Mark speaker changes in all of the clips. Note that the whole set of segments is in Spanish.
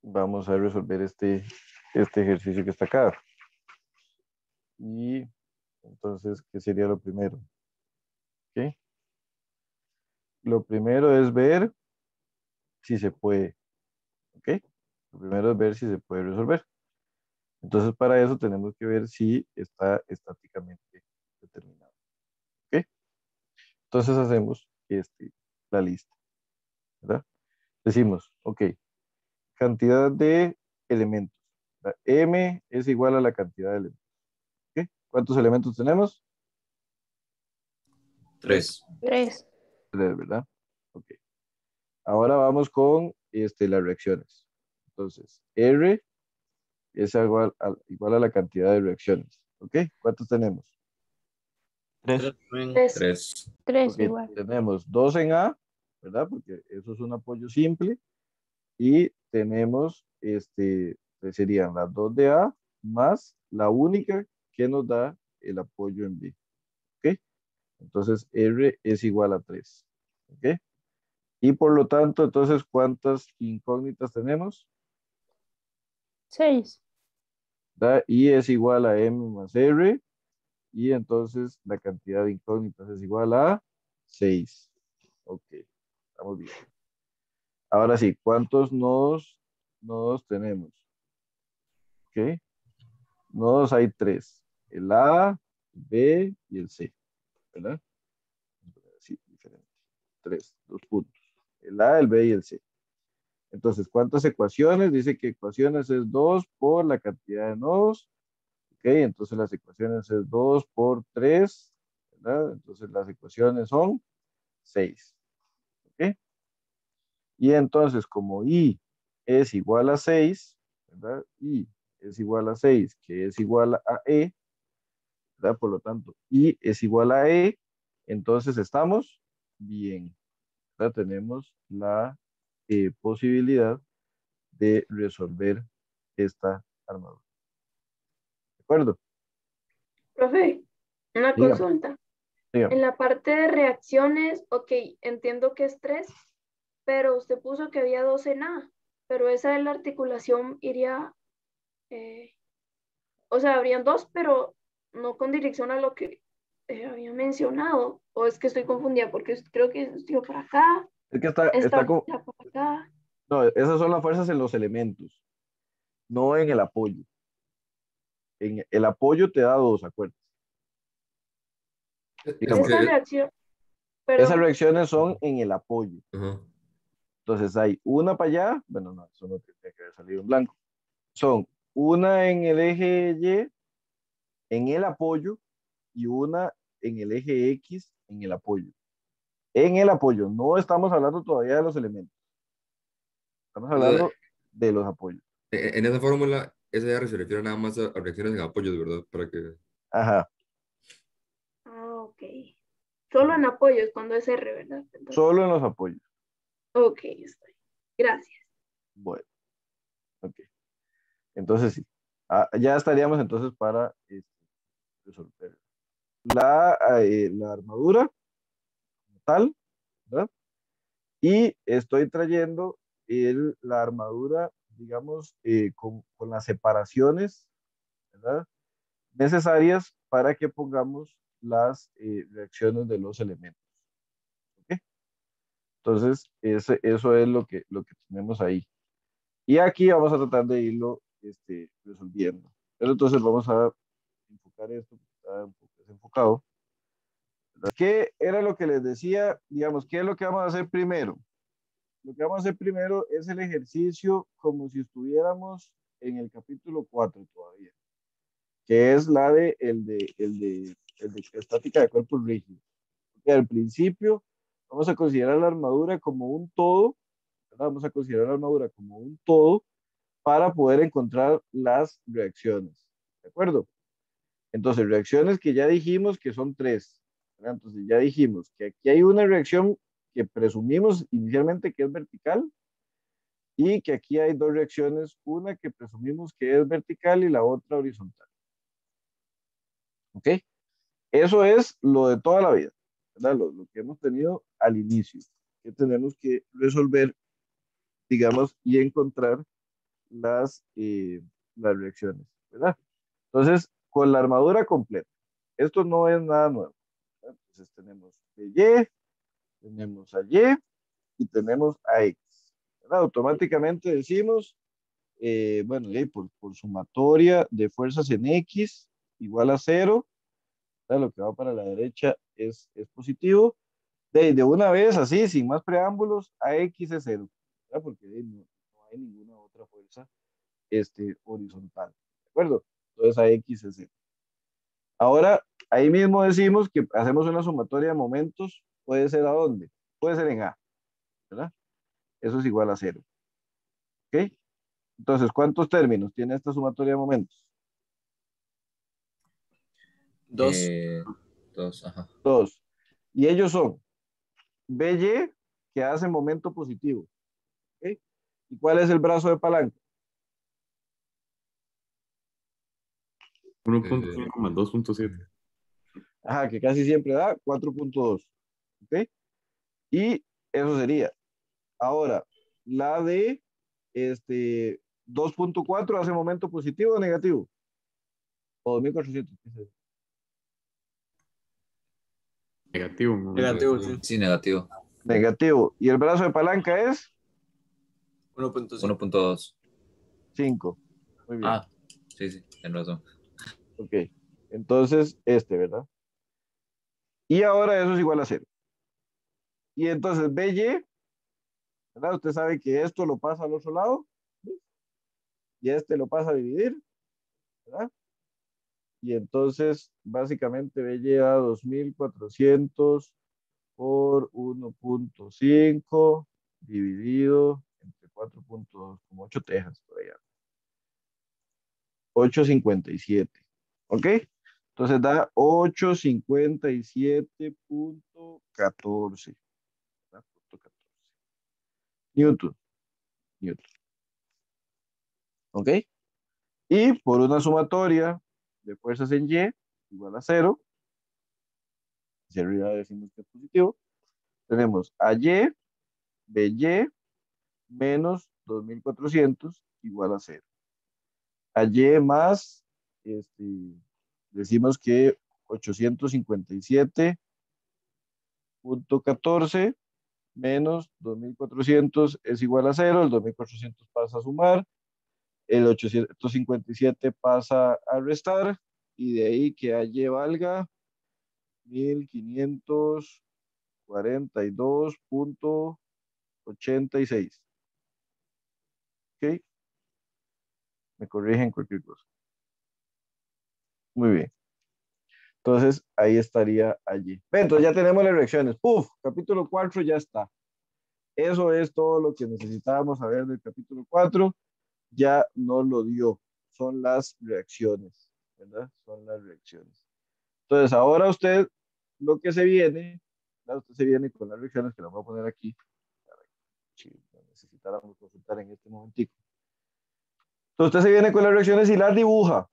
Speaker 1: vamos a resolver este ejercicio que está acá. Y entonces, ¿qué sería lo primero? ¿Ok? Lo primero es ver si se puede. ¿Ok? Lo primero es ver si se puede resolver. Entonces, para eso tenemos que ver si está estáticamente determinado. ¿Ok? Entonces hacemos la lista, ¿verdad? Decimos, ok, cantidad de elementos. La M es igual a la cantidad de elementos. ¿Ok? ¿Cuántos elementos tenemos?
Speaker 2: 3.
Speaker 3: 3.
Speaker 1: Tres, ¿verdad? Ok. Ahora vamos con las reacciones. Entonces, R es igual a la cantidad de reacciones. ¿Ok? ¿Cuántos tenemos?
Speaker 4: 3.
Speaker 2: 3.
Speaker 3: 3
Speaker 1: Ok,
Speaker 3: igual.
Speaker 1: tenemos 2 en A, ¿verdad? Porque eso es un apoyo simple. Y tenemos, pues serían las 2 de A más la única que nos da el apoyo en B. ¿Ok? Entonces, R es igual a 3. ¿Ok? Y por lo tanto, entonces, ¿cuántas incógnitas tenemos?
Speaker 3: 6.
Speaker 1: ¿Verdad? Y es igual a M más R. Y entonces la cantidad de incógnitas es igual a 6. Ok, estamos bien. Ahora sí, ¿cuántos nodos tenemos? Ok, nodos hay 3. El A, el B y el C. ¿Verdad? Sí, diferente. 3, 2 puntos. El A, el B y el C. Entonces, ¿cuántas ecuaciones? Dice que ecuaciones es 2 por la cantidad de nodos. Ok, entonces las ecuaciones es 2 por 3, ¿verdad? Entonces las ecuaciones son 6. ¿Ok? Y entonces, como I es igual a 6, ¿verdad? I es igual a 6, que es igual a E, ¿verdad? Por lo tanto, I es igual a E, entonces estamos bien, ¿verdad? Tenemos la posibilidad de resolver esta armadura. ¿De acuerdo?
Speaker 5: Profe, una
Speaker 1: Dígame,
Speaker 5: consulta. En
Speaker 1: dígame.
Speaker 5: la parte de reacciones, ok, entiendo que es 3, pero usted puso que había 2 en A, pero esa de la articulación iría, eh, o sea, habrían 2, pero no con dirección a lo que había mencionado, o es que estoy confundida, porque creo que estoy por acá,
Speaker 1: Es que está
Speaker 5: esta
Speaker 1: con...
Speaker 5: por acá.
Speaker 1: No, esas son las fuerzas en los elementos, no en el apoyo. En el apoyo te da 2, acuerdas.
Speaker 2: Es
Speaker 1: Digamos,
Speaker 5: Esta
Speaker 2: que.
Speaker 5: reacción,
Speaker 1: esas
Speaker 5: perdón,
Speaker 1: reacciones son en el apoyo.
Speaker 2: Ajá.
Speaker 1: Entonces hay una para allá, bueno, no, eso no tiene que haber salido en blanco. Son una en el eje Y, en el apoyo, y una en el eje X, en el apoyo. En el apoyo, no estamos hablando todavía de los elementos, estamos
Speaker 2: O sea,
Speaker 1: hablando de los apoyos.
Speaker 2: en esa fórmula, esa ya se refiere nada más a reacciones en apoyos, ¿verdad? Para que.
Speaker 1: Ajá,
Speaker 5: ok. Solo en apoyos cuando es R, ¿verdad? Entonces,
Speaker 1: solo en los apoyos.
Speaker 5: ok, estoy. Gracias.
Speaker 1: Bueno, ok. Entonces sí, ya estaríamos entonces para resolver la armadura como tal, ¿verdad? Y estoy trayendo la armadura, digamos, con las separaciones, ¿verdad? Necesarias para que pongamos las reacciones de los elementos. ¿Ok? Entonces, eso es lo que tenemos ahí. Y aquí vamos a tratar de irlo resolviendo. Pero entonces vamos a enfocar esto, porque está un poco desenfocado. ¿Verdad? ¿Qué era lo que les decía? Digamos, ¿qué es lo que vamos a hacer primero? Lo que vamos a hacer primero es el ejercicio como si estuviéramos en el capítulo 4 todavía, que es la de el de estática de cuerpos rígidos. Porque al principio vamos a considerar la armadura como un todo, ¿verdad? Vamos a considerar la armadura como un todo para poder encontrar las reacciones. ¿De acuerdo? Entonces, reacciones que ya dijimos que son 3. ¿Verdad? Entonces, ya dijimos que aquí hay una reacción que presumimos inicialmente que es vertical, y que aquí hay 2 reacciones, una que presumimos que es vertical y la otra horizontal. ¿Ok? Eso es lo de toda la vida, ¿verdad? Lo que hemos tenido al inicio, que tenemos que resolver, digamos, y encontrar las reacciones, ¿verdad? Entonces, con la armadura completa, esto no es nada nuevo. Entonces tenemos Y, tenemos a Y y tenemos a X. ¿Verdad? Automáticamente decimos, bueno, y por sumatoria de fuerzas en X igual a 0, ¿verdad? Lo que va para la derecha es positivo. De una vez, así, sin más preámbulos, a X es 0, ¿verdad? Porque no hay ninguna otra fuerza horizontal. ¿De acuerdo? Entonces a X es 0. Ahora, ahí mismo decimos que hacemos una sumatoria de momentos. ¿Puede ser a dónde? Puede ser en A, ¿verdad? Eso es igual a 0. ¿Ok? Entonces, ¿cuántos términos tiene esta sumatoria de momentos?
Speaker 3: 2.
Speaker 2: Dos, ajá.
Speaker 1: 2. Y ellos son BY, que hace momento positivo. ¿Ok? ¿Y cuál es el brazo de palanca?
Speaker 4: 1.5 más 2.7.
Speaker 1: Ajá, que casi siempre da 4.2. ¿Ok? Y eso sería. Ahora, la de 2.4 hace momento positivo o negativo. O 2400.
Speaker 4: Negativo, un momento.
Speaker 3: Negativo, sí.
Speaker 2: Sí, negativo.
Speaker 1: Negativo. Y el brazo de palanca es
Speaker 3: 1.5.
Speaker 2: 1.2.
Speaker 1: 5. Muy bien.
Speaker 2: Ah, sí, sí, tienes razón.
Speaker 1: Ok. Entonces, ¿verdad? Y ahora eso es igual a 0. Y entonces BY, ¿verdad? Usted sabe que esto lo pasa al otro lado. Y lo pasa a dividir, ¿verdad? Y entonces, básicamente BY da 2400 por 1.5 dividido entre 4.2, como 8 tejas por allá. 857. ¿Ok? Entonces da 857.14. Newton. Newton. ¿Ok? Y por una sumatoria de fuerzas en Y igual a 0, si arriba decimos que es positivo, tenemos a Y, BY menos 2400 igual a 0. A Y más, decimos que 857.14 menos 2400 es igual a 0, el 2400 pasa a sumar, el 857 pasa a restar, y de ahí que a Y valga 1542.86. ¿Ok? Me corrigen cualquier cosa. Muy bien. Entonces, ahí estaría allí. Entonces, ya tenemos las reacciones. ¡Puf! Capítulo 4 ya está. Eso es todo lo que necesitábamos saber del capítulo 4. Ya no lo dio. Son las reacciones, ¿verdad? Son las reacciones. Entonces, ahora usted, lo que se viene, ¿verdad? Usted se viene con las reacciones que las voy a poner aquí. Si necesitáramos consultar en este momentico. Entonces, usted se viene con las reacciones y las dibuja.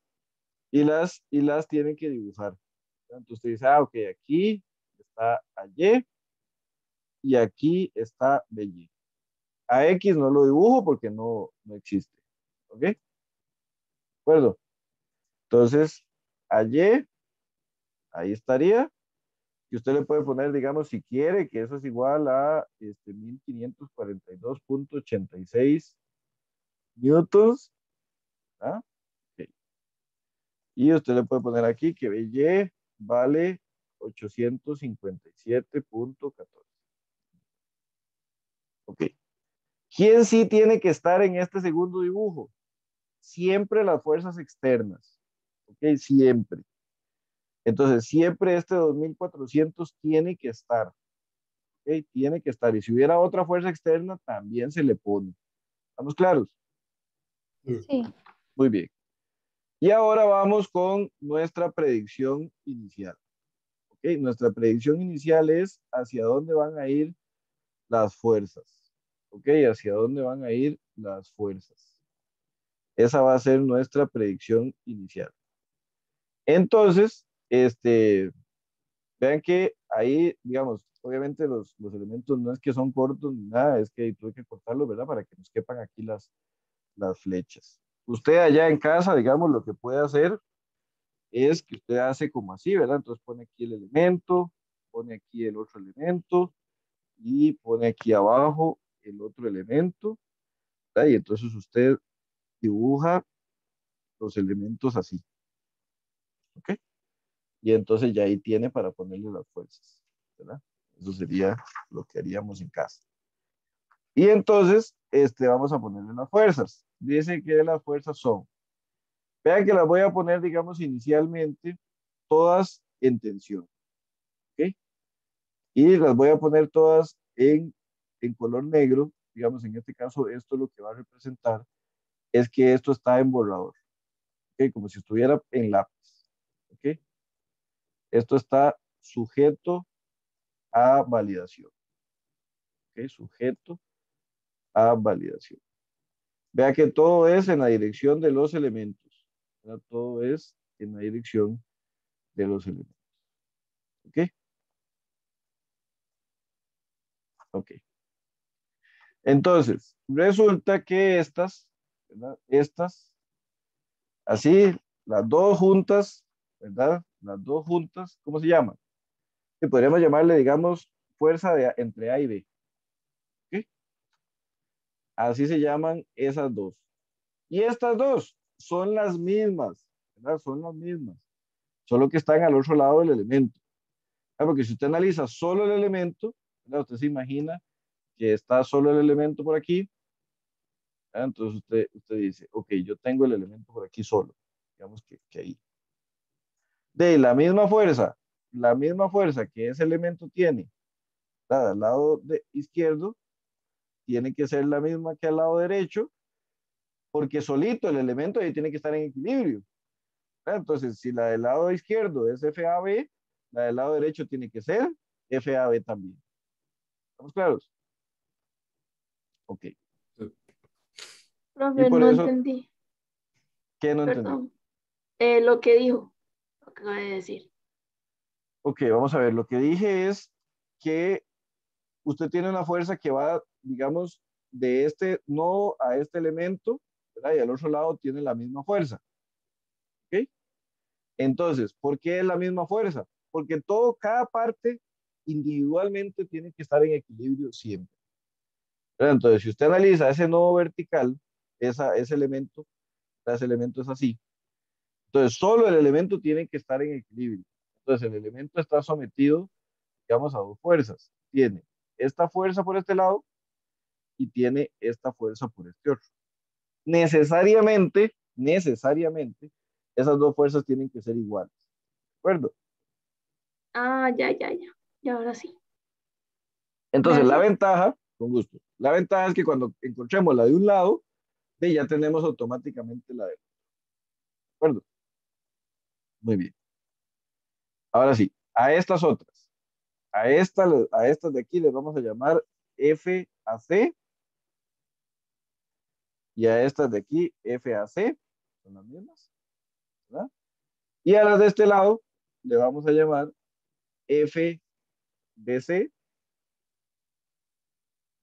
Speaker 1: Y las tiene que dibujar. Entonces, usted dice, ok, aquí está Y y aquí está BY. A X no lo dibujo porque no existe. ¿Ok? ¿De acuerdo? Entonces, a Y, ahí estaría. Y usted le puede poner, digamos, si quiere, que eso es igual a 1542.86 newtons. ¿Ah? Ok. Y usted le puede poner aquí que BY vale 857.14. Ok. ¿Quién sí tiene que estar en este segundo dibujo? Siempre las fuerzas externas. Ok, siempre. Entonces, siempre este 2400 tiene que estar. Ok, tiene que estar. Y si hubiera otra fuerza externa, también se le pone. ¿Estamos claros?
Speaker 5: Sí.
Speaker 1: Muy bien. Y ahora vamos con nuestra predicción inicial. Ok, nuestra predicción inicial es hacia dónde van a ir las fuerzas. Ok, hacia dónde van a ir las fuerzas. Esa va a ser nuestra predicción inicial. Entonces, vean que ahí, digamos, obviamente los elementos no es que son cortos ni nada, es que tuve que cortarlos, ¿verdad? Para que nos quepan aquí las las flechas. Usted allá en casa, digamos, lo que puede hacer es que usted hace como así, ¿verdad? Entonces pone aquí el elemento, pone aquí el otro elemento y pone aquí abajo el otro elemento, ¿verdad? Y entonces usted dibuja los elementos así, ¿ok? Y entonces ya ahí tiene para ponerle las fuerzas, ¿verdad? Eso sería lo que haríamos en casa. Y entonces, vamos a ponerle las fuerzas. Dice que las fuerzas son, vean que las voy a poner, digamos, inicialmente, todas en tensión, ¿ok? Y las voy a poner todas en color negro, digamos, en este caso, esto lo que va a representar es que esto está en borrador, ¿ok? Como si estuviera en lápiz, ¿ok? Esto está sujeto a validación, ¿ok? Sujeto a validación. Vea que todo es en la dirección de los elementos, ¿verdad? Todo es en la dirección de los elementos, ¿ok? Ok. Entonces, resulta que estas, ¿verdad? Estas, así, las dos juntas, ¿verdad? Las dos juntas, ¿cómo se llaman? Que podríamos llamarle, digamos, fuerza entre A y B, ¿ok? Así se llaman esas dos. Y estas dos son las mismas, ¿verdad? Son las mismas, solo que están al otro lado del elemento. Porque si usted analiza solo el elemento, ¿verdad? Usted se imagina que está solo el elemento por aquí, ¿verdad? Entonces usted dice, ok, yo tengo el elemento por aquí solo, digamos que ahí. De la misma fuerza que ese elemento tiene, ¿verdad? Al lado izquierdo, tiene que ser la misma que al lado derecho, porque solito el elemento ahí tiene que estar en equilibrio, ¿verdad? Entonces, si la del lado izquierdo es FAB, la del lado derecho tiene que ser FAB también. ¿Estamos claros? Ok. Y
Speaker 5: Profe,
Speaker 1: por
Speaker 5: no
Speaker 1: eso,
Speaker 5: entendí.
Speaker 1: ¿qué no entendí?
Speaker 5: Perdón. Lo que dijo, lo que acaba de decir.
Speaker 1: Ok, vamos a ver. Lo que dije es que usted tiene una fuerza que va, digamos, de este nodo a este elemento, ¿verdad? Y al otro lado tiene la misma fuerza. ¿Ok? Entonces, ¿por qué es la misma fuerza? Porque cada parte individualmente tiene que estar en equilibrio siempre, ¿verdad? Entonces, si usted analiza ese nodo vertical, ese elemento es así. Entonces, solo el elemento tiene que estar en equilibrio. Entonces, el elemento está sometido, digamos, a dos fuerzas. Tiene esta fuerza por este lado y tiene esta fuerza por este otro. Necesariamente, esas dos fuerzas tienen que ser iguales. ¿De acuerdo?
Speaker 5: Ah, ya, ya, ya. Y ahora sí.
Speaker 1: Entonces, la
Speaker 5: Gracias.
Speaker 1: ventaja, con gusto, la ventaja es que cuando encontremos la de un lado, ya tenemos automáticamente la de otro. ¿De acuerdo? Muy bien. Ahora sí, a estas otras, a estas de aquí les vamos a llamar F a C y a estas de aquí F a C, son las mismas, ¿verdad? Y a las de este lado le vamos a llamar F B C,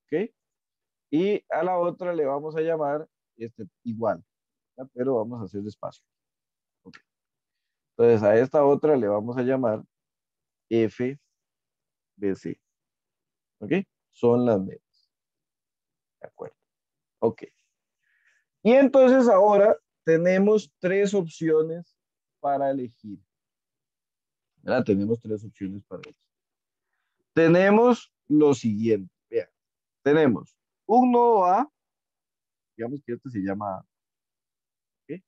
Speaker 1: ¿ok? Y a la otra le vamos a llamar igual, ¿verdad? Pero vamos a hacer despacio. ¿Ok? Entonces a esta otra le vamos a llamar F B C, ¿ok? Son las mismas, ¿de acuerdo? Ok. Y entonces ahora tenemos tres opciones para elegir, ¿verdad? Tenemos tres opciones para elegir. Tenemos lo siguiente, vean, tenemos un nodo A, digamos que este se llama A, ¿ok?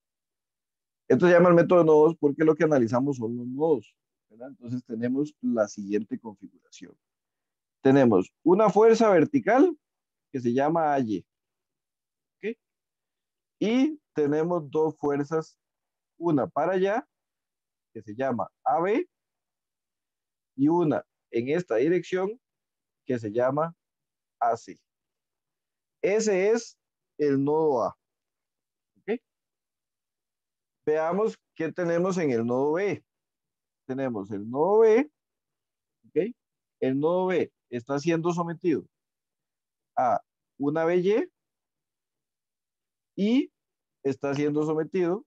Speaker 1: Esto se llama el método de nodos porque lo que analizamos son los nodos, ¿verdad? Entonces tenemos la siguiente configuración. Tenemos una fuerza vertical que se llama AY, ¿ok? Y tenemos dos fuerzas, una para allá que se llama AB y una en esta dirección que se llama AC. Ese es el nodo A, ¿ok? Veamos qué tenemos en el nodo B. Tenemos el nodo B, ¿ok? El nodo B está siendo sometido a una BY y está siendo sometido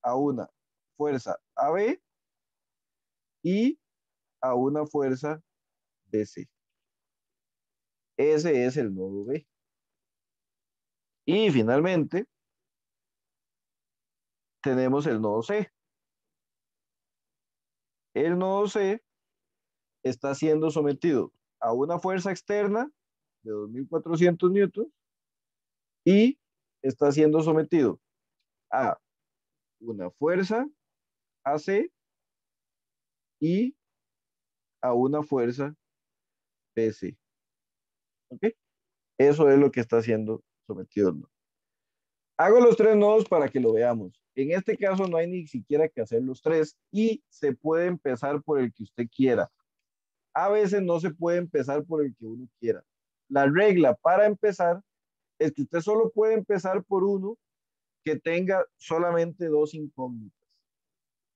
Speaker 1: a una fuerza AB y a una fuerza BC. Ese es el nodo B. Y finalmente tenemos el nodo C. El nodo C está siendo sometido a una fuerza externa de 2.400 newtons y está siendo sometido a una fuerza AC y a una fuerza BC. ¿Ok? Eso es lo que está siendo sometido el nodo. Hago los tres nodos para que lo veamos. En este caso no hay ni siquiera que hacer los tres y se puede empezar por el que usted quiera. A veces no se puede empezar por el que uno quiera. La regla para empezar es que usted solo puede empezar por uno que tenga solamente dos incógnitas.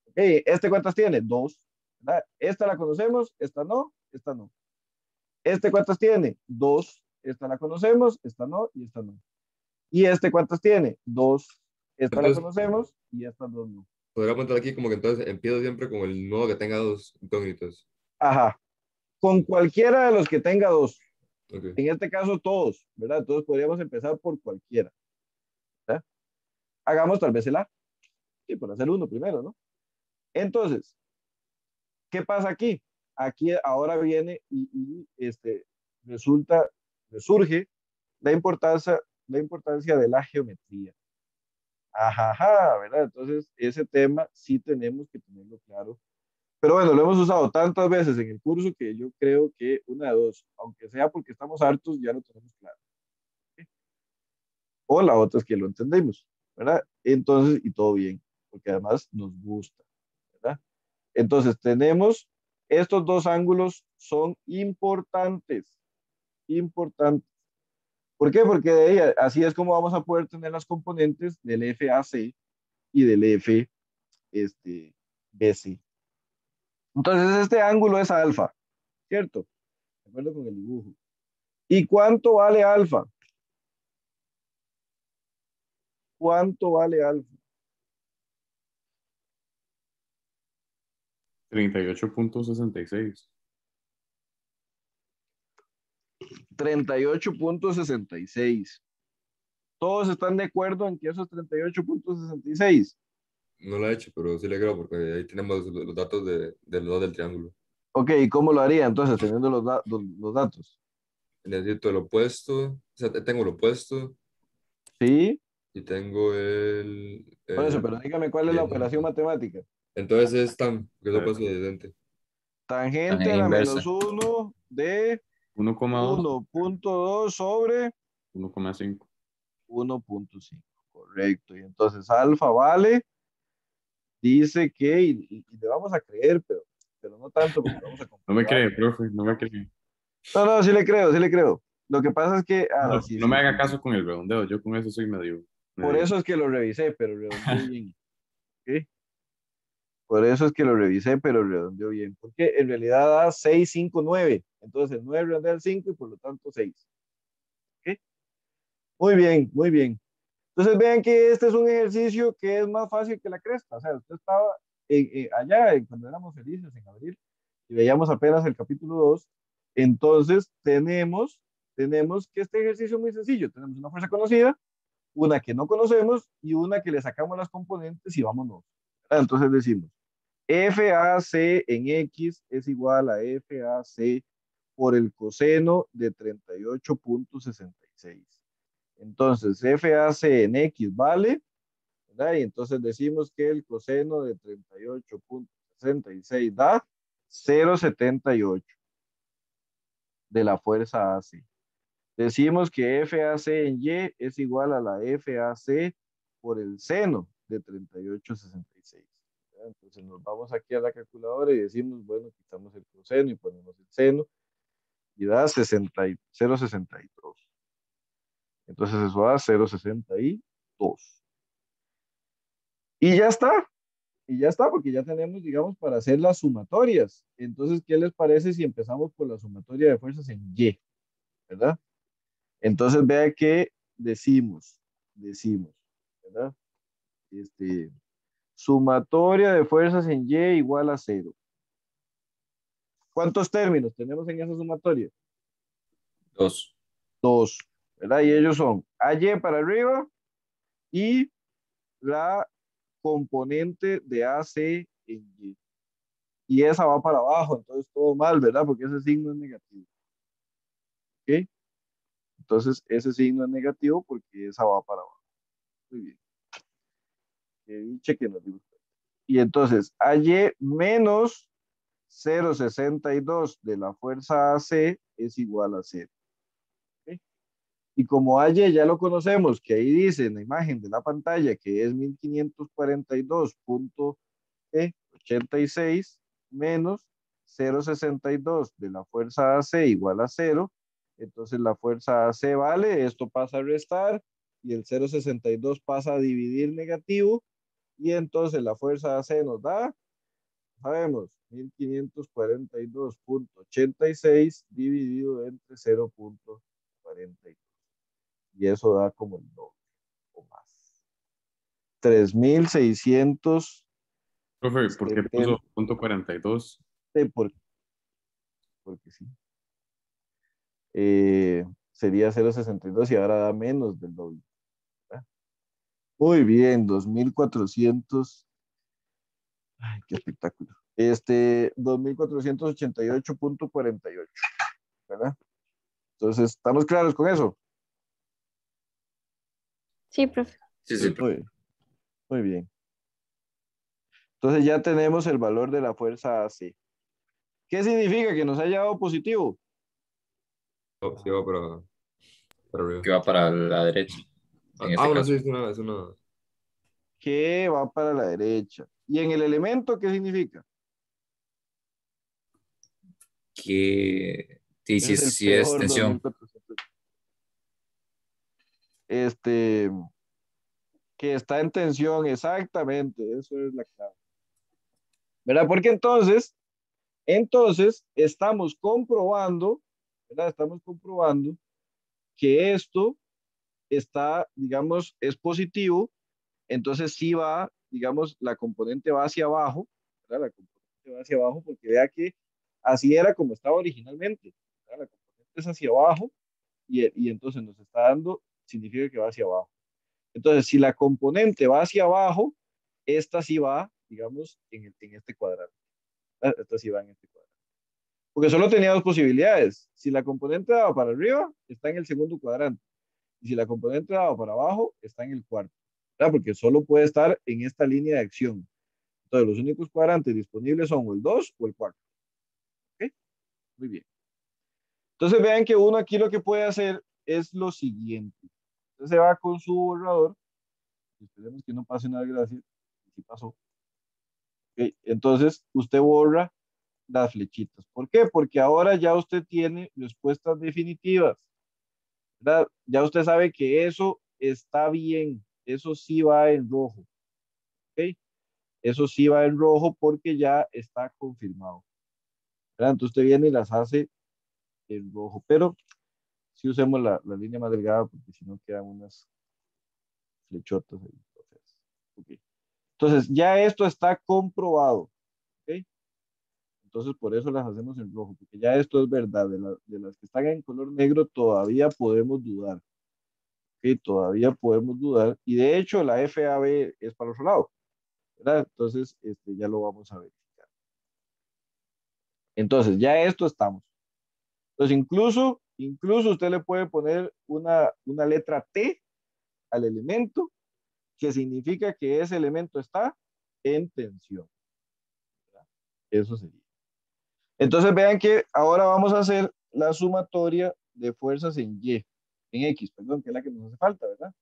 Speaker 1: Okay, ¿este cuántas tiene? Dos. ¿Verdad? Esta la conocemos, esta no, esta no. ¿Este cuántas tiene? Dos. Esta la conocemos, esta no y esta no. ¿Y este cuántas tiene? Dos. Esta la
Speaker 2: Entonces,
Speaker 1: conocemos y esta dos no.
Speaker 2: podría apuntar aquí como que entonces empiezo siempre con el nodo que tenga dos incógnitos.
Speaker 1: Ajá. Con cualquiera de los que tenga dos.
Speaker 2: Ok.
Speaker 1: En este caso todos, ¿verdad? Entonces podríamos empezar por cualquiera. ¿Verdad? Hagamos tal vez el A. Sí, por hacer uno primero, ¿no? Entonces, ¿qué pasa aquí? Aquí ahora viene resurge la importancia de la geometría. Ajá, ¿verdad? Entonces, ese tema sí tenemos que tenerlo claro. Pero bueno, lo hemos usado tantas veces en el curso que yo creo que una de dos, aunque sea porque estamos hartos, ya lo tenemos claro. ¿Sí? O la otra es que lo entendemos, ¿verdad? Entonces, y todo bien, porque además nos gusta, ¿verdad? Entonces, tenemos estos dos ángulos son importantes, importantes. ¿Por qué? Porque de ahí, así es como vamos a poder tener las componentes del FAC y del BC. Entonces, este ángulo es alfa, ¿cierto? De acuerdo con el dibujo. ¿Y cuánto vale alfa? ¿Cuánto vale alfa?
Speaker 4: 38.66.
Speaker 1: 38.66. ¿Todos están de acuerdo en que eso es 38.66?
Speaker 2: No lo he hecho, pero sí le creo porque ahí tenemos los datos de los dos del triángulo.
Speaker 1: Ok, ¿y cómo lo haría entonces teniendo los datos?
Speaker 2: Necesito el opuesto, o sea, tengo el opuesto
Speaker 1: Sí,
Speaker 2: y tengo
Speaker 1: por eso, pero dígame cuál es la operación
Speaker 2: adyacente.
Speaker 1: Matemática.
Speaker 2: Entonces es tan, porque es
Speaker 4: A ver,
Speaker 2: opuesto y adyacente.
Speaker 1: Tangente a
Speaker 3: Tangente
Speaker 1: la
Speaker 3: inversa.
Speaker 1: -1 de
Speaker 4: 1,2,
Speaker 1: 1.2 sobre
Speaker 4: 1,5.
Speaker 1: 1.5. Correcto. Y entonces alfa vale, dice que, y le vamos a creer, pero no tanto porque lo vamos a
Speaker 4: No me
Speaker 1: comprobar.
Speaker 4: cree, profe, no me cree.
Speaker 1: No, no, sí le creo, sí le creo. Lo que pasa es que,
Speaker 4: No,
Speaker 1: sí,
Speaker 4: no me
Speaker 1: sí,
Speaker 4: haga
Speaker 1: sí,
Speaker 4: caso
Speaker 1: sí.
Speaker 4: con el redondeo, yo con eso soy medio.
Speaker 1: Por
Speaker 4: medio.
Speaker 1: eso es que lo revisé, pero redondeó bien. ¿Ok? Por eso es que lo revisé, pero redondeó bien. Porque en realidad da 6, 5, 9. Entonces el 9 redondea el 5 y por lo tanto 6. ¿Ok? Muy bien, muy bien. Entonces vean que este es un ejercicio que es más fácil que la cresta. O sea, usted estaba allá cuando éramos felices en abril y veíamos apenas el capítulo 2. Entonces tenemos que este ejercicio es muy sencillo. Tenemos una fuerza conocida, una que no conocemos y una que le sacamos las componentes y vámonos. Entonces decimos, FAC en X es igual a FAC por el coseno de 38.66. Entonces, FAC en X vale, ¿verdad? Y entonces decimos que el coseno de 38.66 da 0.78 de la fuerza AC. Decimos que FAC en Y es igual a la FAC por el seno de 38.66. Entonces nos vamos aquí a la calculadora y decimos, bueno, quitamos el coseno y ponemos el seno y da 0.62. Entonces eso da 0.62. Y ya está. Y ya está, porque ya tenemos, digamos, para hacer las sumatorias. Entonces, ¿qué les parece si empezamos por la sumatoria de fuerzas en Y? ¿Verdad? Entonces, vea que decimos, ¿verdad? Sumatoria de fuerzas en Y igual a 0. ¿Cuántos términos tenemos en esa sumatoria?
Speaker 3: 2.
Speaker 1: 2, ¿verdad? Y ellos son AY para arriba y la componente de AC en Y. Y esa va para abajo, entonces todo mal, ¿verdad? Porque ese signo es negativo. ¿Ok? Entonces ese signo es negativo porque esa va para abajo. Muy bien. Que dice que nos dibuja. Y entonces AY menos 0,62 de la fuerza AC es igual a 0. ¿Ok? Y como AY ya lo conocemos, que ahí dice en la imagen de la pantalla que es 1542.86 menos 0,62 de la fuerza AC igual a 0, entonces la fuerza AC vale, esto pasa a restar y el 0,62 pasa a dividir negativo y entonces la fuerza AC nos da, sabemos, 1542.86 dividido entre 0,42. Y eso da como el doble o más. 3.600.
Speaker 4: Profe, ¿por qué puso punto 42?
Speaker 1: Porque sí. Sería 0,62 y ahora da menos del doble. ¿Verdad? Muy bien, 2.400. Ay, qué espectáculo. 2.488.48, ¿verdad? Entonces, ¿estamos claros con eso?
Speaker 5: Sí, profe.
Speaker 3: Sí, sí.
Speaker 1: Muy bien. Muy bien. Entonces ya tenemos el valor de la fuerza AC. ¿Qué significa que nos haya dado positivo?
Speaker 2: Oh, sí, va para arriba.
Speaker 3: Que va para la derecha. En este
Speaker 2: Bueno,
Speaker 3: caso.
Speaker 2: sí, es una.
Speaker 1: Que va para la derecha. ¿Y en el elemento qué significa?
Speaker 3: Que sí,
Speaker 1: Ese es el
Speaker 3: sí es
Speaker 1: peor
Speaker 3: tensión.
Speaker 1: 2.400. Que está en tensión, exactamente, eso es la clave. ¿Verdad? Porque entonces estamos comprobando, ¿verdad? Estamos comprobando que esto está, digamos, es positivo, entonces sí va, digamos, la componente va hacia abajo, ¿verdad? La componente va hacia abajo porque vea que así era como estaba originalmente, ¿verdad? La componente es hacia abajo y entonces nos está dando, significa que va hacia abajo. Entonces, si la componente va hacia abajo, esta sí va, digamos, en este cuadrante. Esta sí va en este cuadrante. Porque solo tenía dos posibilidades. Si la componente daba para arriba, está en el segundo cuadrante. Y si la componente daba para abajo, está en el cuarto. ¿Verdad? Porque solo puede estar en esta línea de acción. Entonces, los únicos cuadrantes disponibles son o el 2 o el 4. ¿Ok? Muy bien. Entonces, vean que uno aquí lo que puede hacer es lo siguiente. Entonces, se va con su borrador. Esperemos que no pase nada, gracias. Si pasó. Okay. Entonces, usted borra las flechitas. ¿Por qué? Porque ahora ya usted tiene respuestas definitivas, ¿verdad? Ya usted sabe que eso está bien, eso sí va en rojo, ¿ok? Eso sí va en rojo porque ya está confirmado, ¿verdad? Entonces usted viene y las hace en rojo, pero si usemos la línea más delgada porque si no quedan unas flechotas ahí. Okay. Entonces ya esto está comprobado, ¿ok? Entonces, por eso las hacemos en rojo, porque ya esto es verdad. De las que están en color negro todavía podemos dudar. ¿Ok? Todavía podemos dudar. Y de hecho, la FAB es para el otro lado, ¿verdad? Entonces, ya lo vamos a verificar. Entonces, ya esto estamos. Entonces, incluso usted le puede poner una letra T al elemento, que significa que ese elemento está en tensión, ¿verdad? Eso sería. Entonces vean que ahora vamos a hacer la sumatoria de fuerzas en Y, en X, perdón, que es la que nos hace falta, ¿verdad?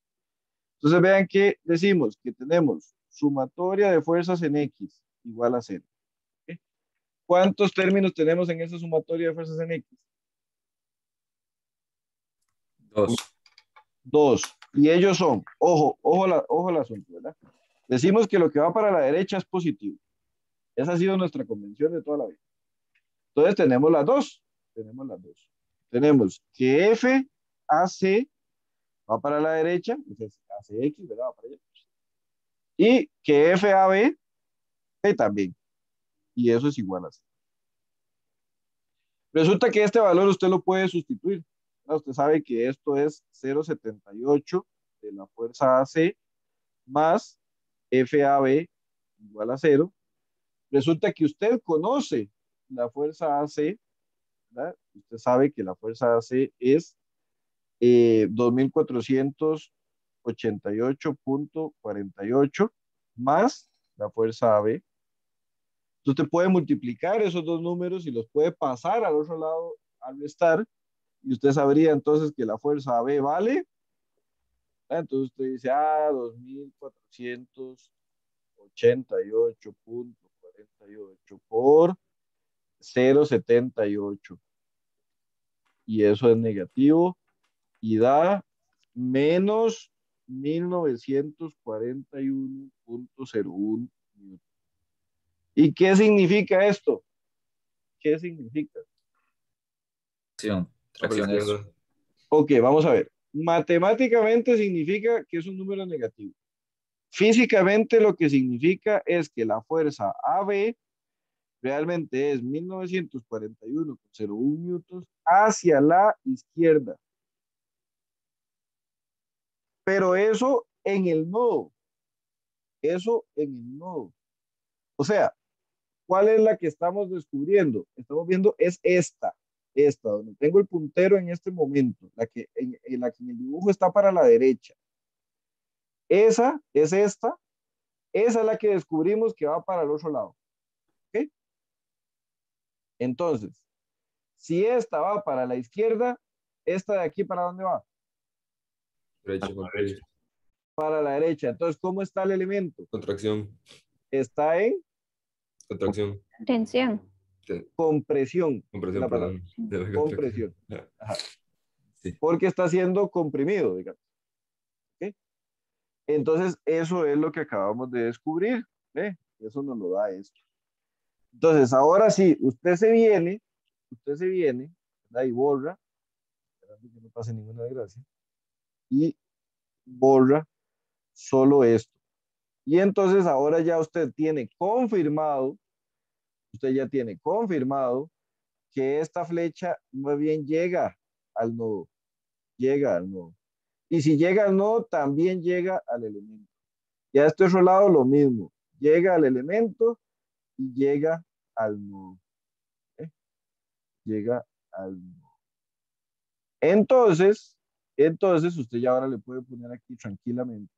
Speaker 1: Entonces vean que decimos que tenemos sumatoria de fuerzas en X igual a 0. ¿Okay? ¿Cuántos términos tenemos en esa sumatoria de fuerzas en X?
Speaker 3: 2.
Speaker 1: 2. Y ellos son, ojo al asunto, ¿verdad? Decimos que lo que va para la derecha es positivo. Esa ha sido nuestra convención de toda la vida. Entonces tenemos las dos. Tenemos que F AC va para la derecha, entonces AC X, ¿verdad? Va para allá. y que FAB también. Y eso es igual a 0. Resulta que este valor usted lo puede sustituir. Usted sabe que esto es 0,78 de la fuerza AC más FAB igual a 0. Resulta que usted conoce la fuerza AC, ¿verdad? Usted sabe que la fuerza AC es 2488.48 más la fuerza AB. Entonces usted puede multiplicar esos dos números y los puede pasar al otro lado al restar, y usted sabría entonces que la fuerza AB vale. Entonces usted dice, 2488.48 por 0,78. Y eso es negativo y da menos 1941.01 newton. ¿Y qué significa esto? ¿Qué significa?
Speaker 3: Tracción es
Speaker 1: Ok, vamos a ver. Matemáticamente significa que es un número negativo. Físicamente lo que significa es que la fuerza AB realmente es 1941.01 newtons hacia la izquierda. Pero eso en el nodo. Eso en el nodo. O sea, ¿cuál es la que estamos descubriendo? Estamos viendo es esta, donde tengo el puntero en este momento, la que en el dibujo está para la derecha. Esa es esta, esa es la que descubrimos que va para el otro lado. ¿Ok? Entonces, si esta va para la izquierda, esta de aquí, ¿para dónde va?
Speaker 2: Derecha.
Speaker 1: Para la derecha. Entonces, ¿cómo está el elemento?
Speaker 2: Contracción.
Speaker 1: Está en
Speaker 2: Contracción.
Speaker 5: Tensión.
Speaker 1: compresión.
Speaker 2: Compresión, perdón.
Speaker 1: Compresión. Ajá.
Speaker 2: Sí.
Speaker 1: Porque está siendo comprimido, digamos. ¿Okay? Entonces, eso es lo que acabamos de descubrir. ¿Ve? Eso nos lo da esto. Entonces, ahora sí, usted se viene, ¿verdad? Y borra, esperando que no pase ninguna desgracia, y borra solo esto. Y entonces ahora ya usted ya tiene confirmado que esta flecha muy bien llega al nodo. Y si llega al nodo, también llega al elemento. Y a este otro lado lo mismo. Llega al elemento y llega al nodo. ¿Eh? Llega al nodo. Entonces usted ya ahora le puede poner aquí tranquilamente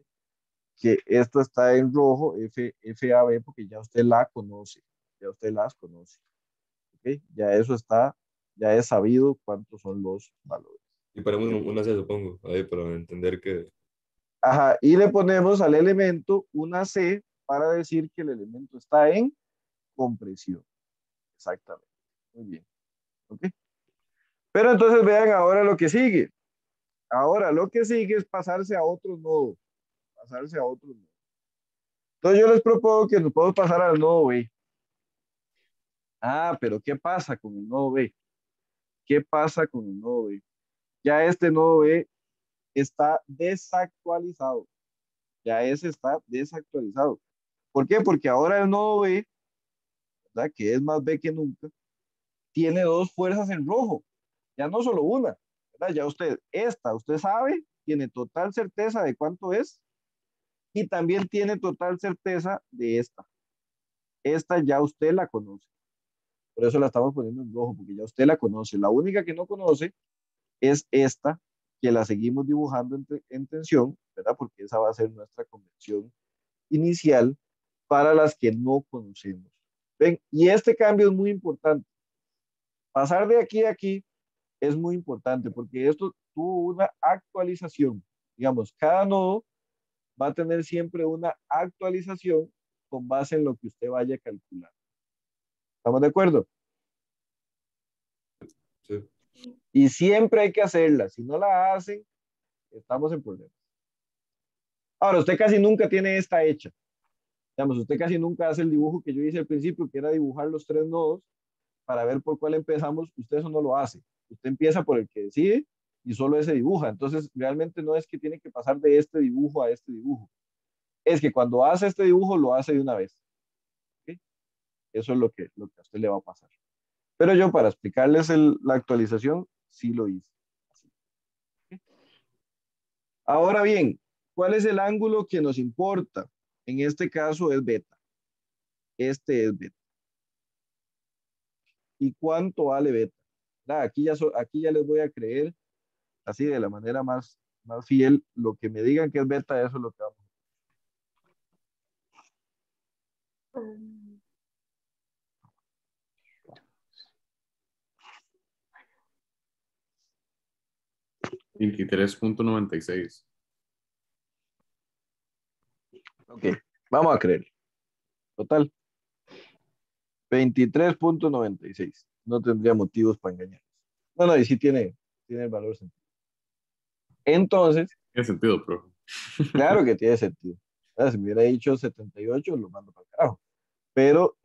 Speaker 1: que esto está en rojo, FAB, porque ya usted la conoce. Ya usted las conoce. ¿Okay? Ya eso está, ya es sabido cuántos son los valores.
Speaker 2: Y ponemos una C, supongo, ahí para entender que...
Speaker 1: Ajá, y le ponemos al elemento una C para decir que el elemento está en compresión. Exactamente. Muy bien. ¿Ok? Pero entonces vean ahora lo que sigue. Ahora lo que sigue es pasarse a otro nodo. Entonces yo les propongo que nos podemos pasar al nodo B. Pero ¿qué pasa con el nodo B? ¿Qué pasa con el nodo B? Ya este nodo B está desactualizado. Ya ese está desactualizado. ¿Por qué? Porque ahora el nodo B, ¿verdad? Que es más B que nunca, tiene dos fuerzas en rojo. Ya no solo una, ¿verdad? Ya usted sabe, tiene total certeza de cuánto es, y también tiene total certeza de esta. Esta ya usted la conoce. Por eso la estamos poniendo en rojo, porque ya usted la conoce. La única que no conoce es esta, que la seguimos dibujando en tensión, ¿verdad? Porque esa va a ser nuestra convención inicial para las que no conocemos. ¿Ven? Y este cambio es muy importante. Pasar de aquí a aquí es muy importante porque esto tuvo una actualización. Digamos, cada nodo va a tener siempre una actualización con base en lo que usted vaya a calcular. ¿Estamos de acuerdo?
Speaker 2: Sí.
Speaker 1: Y siempre hay que hacerla. Si no la hacen, estamos en problemas. Ahora, usted casi nunca tiene esta hecha. Digamos, usted casi nunca hace el dibujo que yo hice al principio, que era dibujar los tres nodos para ver por cuál empezamos. Usted eso no lo hace. Usted empieza por el que decide y solo ese dibuja. Entonces, realmente no es que tiene que pasar de este dibujo a este dibujo. es que cuando hace este dibujo lo hace de una vez. ¿Ok? Eso es lo que a usted le va a pasar. Pero yo para explicarles la actualización, sí lo hice. Así. ¿Ok? Ahora bien, ¿cuál es el ángulo que nos importa? En este caso es beta. Este es beta. ¿Y cuánto vale beta? Aquí ya les voy a creer así de la manera más fiel. Lo que me digan que es beta, eso es lo que vamos.
Speaker 5: Mm,
Speaker 4: 23.96.
Speaker 1: Ok, vamos a creer. Total, 23.96. No tendría motivos para engañar. Bueno, y sí tiene el valor sentido. Entonces,
Speaker 4: Tiene sentido, profe.
Speaker 1: claro que tiene sentido. Si me hubiera dicho 78, lo mando para el carajo. Pero,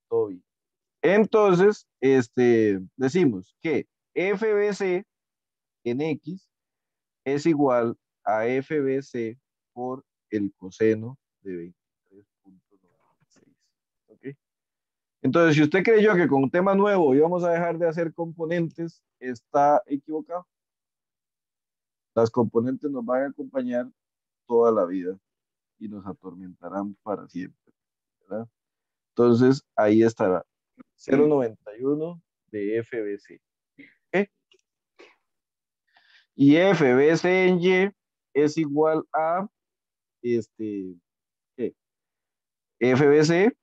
Speaker 1: todo bien. Entonces, decimos que FBC en X es igual a FBC por el coseno de 23.96. ¿Ok? Entonces, si usted creyó que con un tema nuevo íbamos a dejar de hacer componentes, está equivocado. Las componentes nos van a acompañar toda la vida y nos atormentarán para siempre, ¿verdad? Entonces, ahí estará 0.91 de FBC. ¿Ok? Y FBC en Y es igual a ¿qué? FBC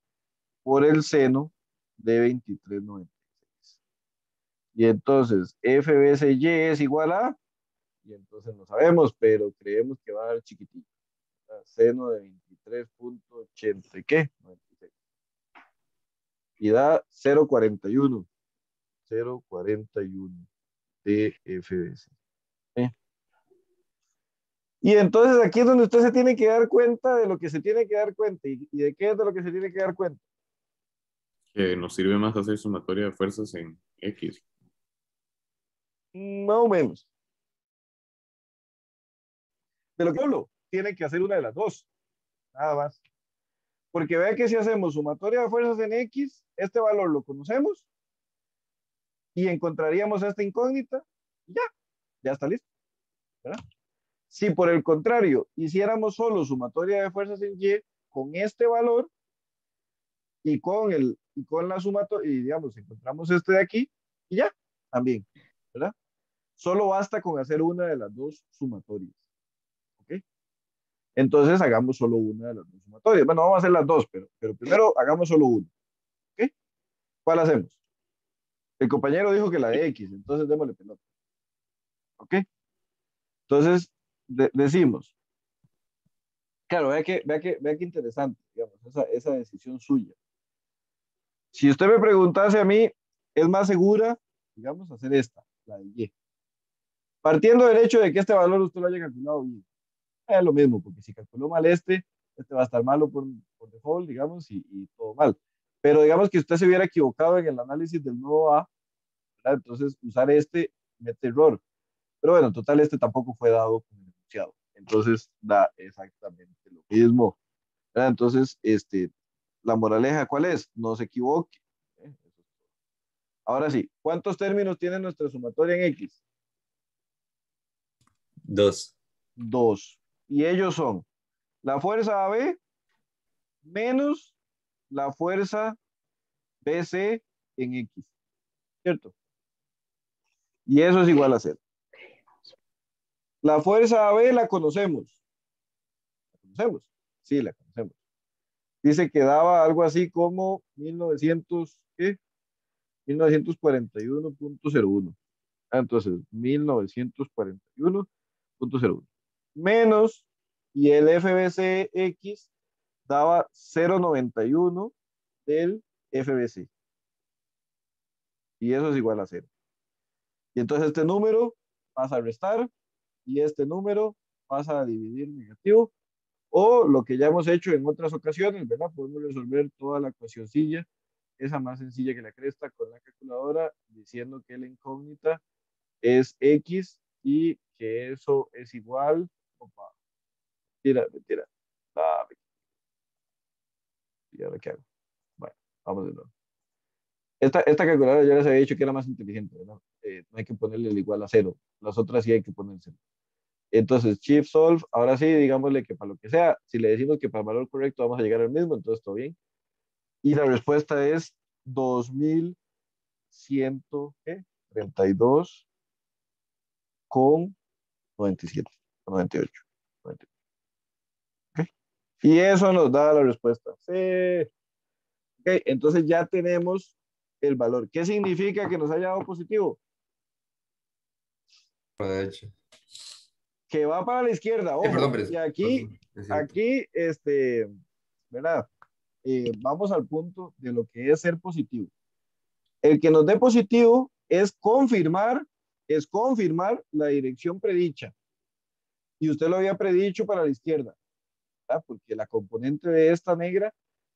Speaker 1: por el seno de 23.96. Y entonces FBCY es igual a, y entonces no sabemos, pero creemos que va a dar chiquitito. Seno de 23.80, ¿qué? 96. Y da 0.41. 0.41 de FBC. ¿Eh? Y entonces aquí es donde usted se tiene que dar cuenta de lo que se tiene que dar cuenta. ¿Y de qué es de lo que se tiene que dar cuenta?
Speaker 4: Que nos sirve más hacer sumatoria de fuerzas en X.
Speaker 1: Más o menos. De lo que hablo, tiene que hacer una de las dos. Nada más. Porque vea que si hacemos sumatoria de fuerzas en X, este valor lo conocemos y encontraríamos esta incógnita y ya está listo. ¿Verdad? Si por el contrario hiciéramos solo sumatoria de fuerzas en Y con este valor y con la sumatoria, y digamos, encontramos este de aquí y ya, también, ¿verdad? Solo basta con hacer una de las dos sumatorias. ¿Ok? Entonces hagamos solo una de las dos sumatorias. Bueno, vamos a hacer las dos, pero primero hagamos solo una. ¿Ok? ¿Cuál hacemos? El compañero dijo que la de X, entonces démosle pelota. ¿Ok? Entonces decimos, claro, vea que interesante, digamos, esa decisión suya. Si usted me preguntase a mí, es más segura, digamos, hacer esta, la de Y. Partiendo del hecho de que este valor usted lo haya calculado bien. Es lo mismo, porque si calculó mal este va a estar malo por default, digamos, y todo mal. Pero digamos que usted se hubiera equivocado en el análisis del nodo A, ¿verdad? Entonces usar este mete error. Pero bueno, en total este tampoco fue dado con el enunciado. Entonces da exactamente lo mismo. ¿Verdad? Entonces, la moraleja, ¿cuál es? No se equivoque. ¿Eh? Ahora sí, ¿cuántos términos tiene nuestra sumatoria en X?
Speaker 3: 2.
Speaker 1: 2. Y ellos son la fuerza AB menos la fuerza BC en X. ¿Cierto? Y eso es igual a 0. La fuerza AB la conocemos. ¿La conocemos? Sí, la conocemos. Dice que daba algo así como 1900, ¿qué? 1941.01. Entonces, 1941.01. Menos, y el FBCX daba 0.91 del FBC. Y eso es igual a 0. Y entonces este número pasa a restar y este número pasa a dividir negativo. O lo que ya hemos hecho en otras ocasiones, ¿verdad? Podemos resolver toda la ecuacioncilla, esa más sencilla que la cresta, con la calculadora, diciendo que la incógnita es X y que eso es igual. Opa, mentira, mentira. Ah, ¿y ahora qué hago? Bueno, vamos de nuevo. Esta calculadora ya les había dicho que era más inteligente, ¿verdad? No hay que ponerle el igual a cero. Las otras sí hay que poner cero. Entonces, Shift Solve, ahora sí, digámosle que para lo que sea, si le decimos que para el valor correcto vamos a llegar al mismo, entonces todo bien. Y la respuesta es 2132 con 97, 98. 98. ¿Ok? Y eso nos da la respuesta. Sí. Ok, entonces ya tenemos el valor. ¿Qué significa que nos haya dado positivo?
Speaker 2: Para la derecha.
Speaker 1: Que va para la izquierda,
Speaker 2: Perdón,
Speaker 1: ojo.
Speaker 2: pero
Speaker 1: Y aquí,
Speaker 2: es cierto.
Speaker 1: ¿verdad? Vamos al punto de lo que es ser positivo. El que nos dé positivo es confirmar la dirección predicha. Y usted lo había predicho para la izquierda, ¿verdad? Porque la componente de esta negra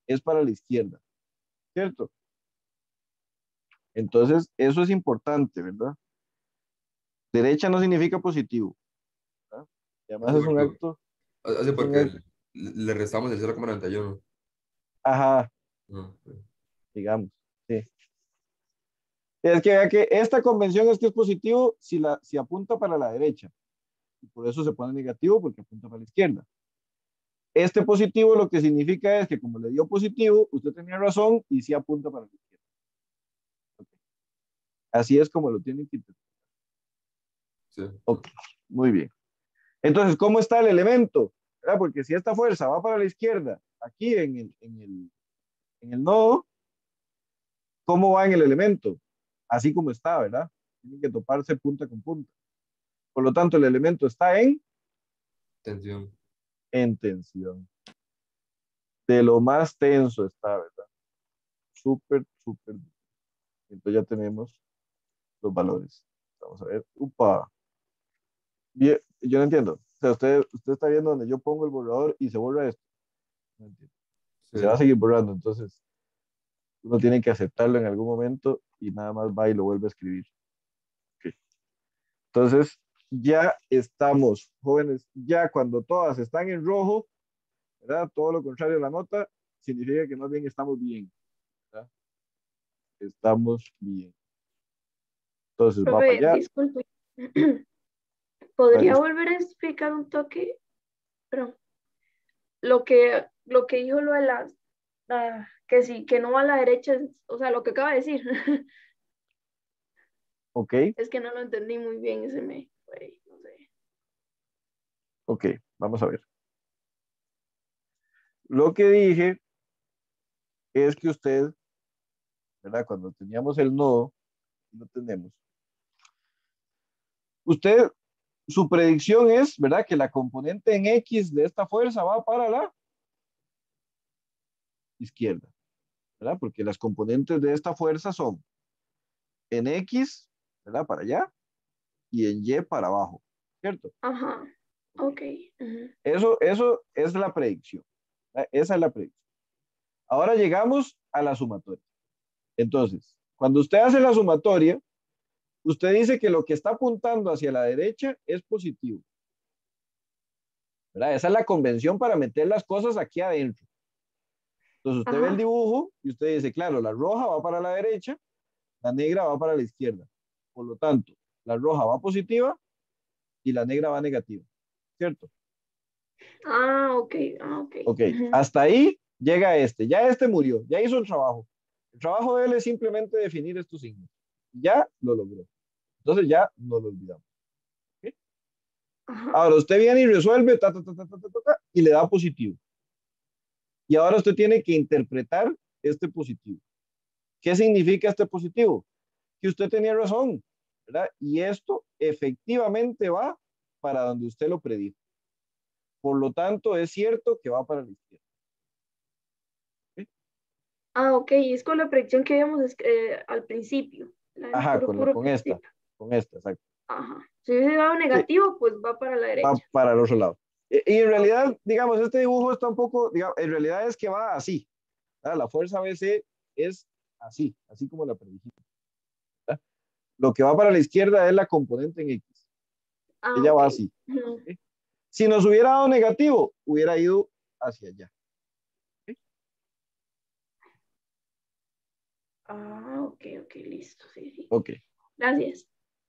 Speaker 1: es para la izquierda, ¿cierto? Entonces, eso es importante, ¿verdad? Derecha no significa positivo, ¿verdad? Y además
Speaker 2: Hace
Speaker 1: es un
Speaker 2: porque,
Speaker 1: acto,
Speaker 2: hace
Speaker 1: es un
Speaker 2: porque
Speaker 1: acto,
Speaker 2: le restamos el 0,91.
Speaker 1: ajá,
Speaker 2: No,
Speaker 1: digamos, sí. Es que vea que esta convención es que es positivo si apunta para la derecha. Y por eso se pone negativo porque apunta para la izquierda. Este positivo lo que significa es que como le dio positivo, usted tenía razón y sí apunta para la izquierda. Okay. Así es como lo tienen que interpretar.
Speaker 2: sí.
Speaker 1: Ok, muy bien. Entonces, ¿cómo está el elemento? ¿Verdad? Porque si esta fuerza va para la izquierda, aquí en el nodo, ¿cómo va en el elemento? Así como está, ¿verdad? Tiene que toparse punta con punta. Por lo tanto, el elemento está
Speaker 2: Tensión.
Speaker 1: en tensión. De lo más tenso está, ¿verdad? Súper, súper. Entonces ya tenemos los valores. Vamos a ver. Upa. Bien, yo no entiendo. O sea, usted está viendo donde yo pongo el borrador y se borra esto. No entiendo.
Speaker 2: Sí.
Speaker 1: Se va a seguir borrando. Entonces, uno tiene que aceptarlo en algún momento y nada más va y lo vuelve a escribir. Okay. Entonces, ya estamos, jóvenes, ya cuando todas están en rojo, ¿verdad? Todo lo contrario a la nota, significa que más bien estamos bien, ¿verdad? Estamos bien. Entonces, va para
Speaker 5: Profe,
Speaker 1: allá.
Speaker 5: disculpe.
Speaker 1: Va,
Speaker 5: ¿Podría volver a explicar un toque? Pero lo que dijo lo de que sí, que no va a la derecha, o sea, lo que acaba de decir.
Speaker 1: ok,
Speaker 5: Es que no lo entendí muy bien, ese me fue, no sé.
Speaker 1: ok, vamos a ver. Lo que dije es que usted, ¿verdad? Cuando teníamos el nodo, lo tenemos. Usted, su predicción es, ¿verdad? Que la componente en X de esta fuerza va para la izquierda, ¿verdad? Porque las componentes de esta fuerza son en X, ¿verdad? Para allá y en Y para abajo, ¿cierto?
Speaker 5: Ajá, ok. Ujú.
Speaker 1: Eso es la predicción. ¿Verdad? Esa es la predicción. Ahora llegamos a la sumatoria. Entonces, cuando usted hace la sumatoria, usted dice que lo que está apuntando hacia la derecha es positivo, ¿verdad? Esa es la convención para meter las cosas aquí adentro. Entonces usted ve el
Speaker 5: Ajá.
Speaker 1: dibujo y usted dice, claro, la roja va para la derecha, la negra va para la izquierda. Por lo tanto, la roja va positiva y la negra va negativa, ¿cierto?
Speaker 5: Ah, ok, ah, ok.
Speaker 1: Ok,
Speaker 5: Ujú.
Speaker 1: hasta ahí llega este. Ya este murió, ya hizo el trabajo. El trabajo de él es simplemente definir estos signos. Ya lo logró. Entonces ya no lo olvidamos. ¿Okay?
Speaker 5: Ajá.
Speaker 1: Ahora usted viene y resuelve y le da positivo. Y ahora usted tiene que interpretar este positivo. ¿Qué significa este positivo? Que usted tenía razón, ¿verdad? Y esto efectivamente va para donde usted lo predijo. Por lo tanto, es cierto que va para la izquierda. ¿Sí?
Speaker 5: Ah, ok, es con la predicción que vimos al principio, la del
Speaker 1: Ajá,
Speaker 5: puro, puro
Speaker 1: con
Speaker 5: principio.
Speaker 1: esta, exacto.
Speaker 5: Ajá. Si hubiese dado
Speaker 1: Sí,
Speaker 5: negativo, pues va para la
Speaker 1: va
Speaker 5: derecha.
Speaker 1: para el otro lado. Y en realidad,
Speaker 5: Ok.
Speaker 1: digamos, este dibujo está un poco, digamos, en realidad es que va así. ¿Verdad? La fuerza BC es así, así como la predijimos. ¿Verdad? Lo que va para la izquierda es la componente en X.
Speaker 5: Ah,
Speaker 1: Ella
Speaker 5: ok.
Speaker 1: va así.
Speaker 5: Ujú.
Speaker 1: ¿Sí? Si nos hubiera dado negativo, hubiera ido hacia allá.
Speaker 5: Ok, listo, sí.
Speaker 1: Ok,
Speaker 5: Gracias.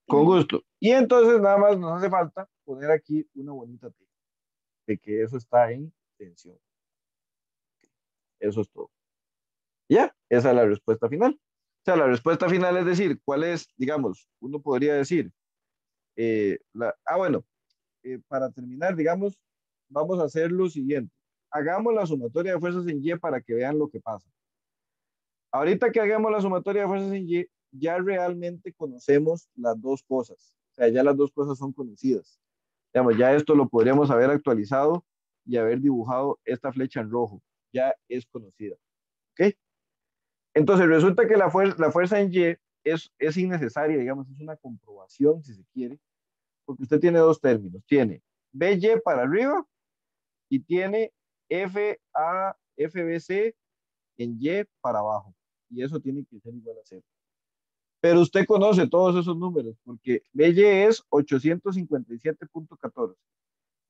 Speaker 1: con gusto. Y entonces nada más nos hace falta poner aquí una bonita T, de que eso está en tensión. Eso es todo. Ya, esa es la respuesta final. O sea, la respuesta final es decir, ¿cuál es, digamos, uno podría decir, bueno, para terminar, digamos, vamos a hacer lo siguiente. Hagamos la sumatoria de fuerzas en Y para que vean lo que pasa. Ahorita que hagamos la sumatoria de fuerzas en Y, ya realmente conocemos las dos cosas. O sea, ya las dos cosas son conocidas. Digamos, ya esto lo podríamos haber actualizado y haber dibujado esta flecha en rojo. Ya es conocida. ¿Ok? Entonces resulta que la fuerza en Y es innecesaria, digamos, es una comprobación, si se quiere, porque usted tiene dos términos. Tiene BY para arriba y tiene FBC en Y para abajo. Y eso tiene que ser igual a 0. Pero usted conoce todos esos números, porque BY es 857.14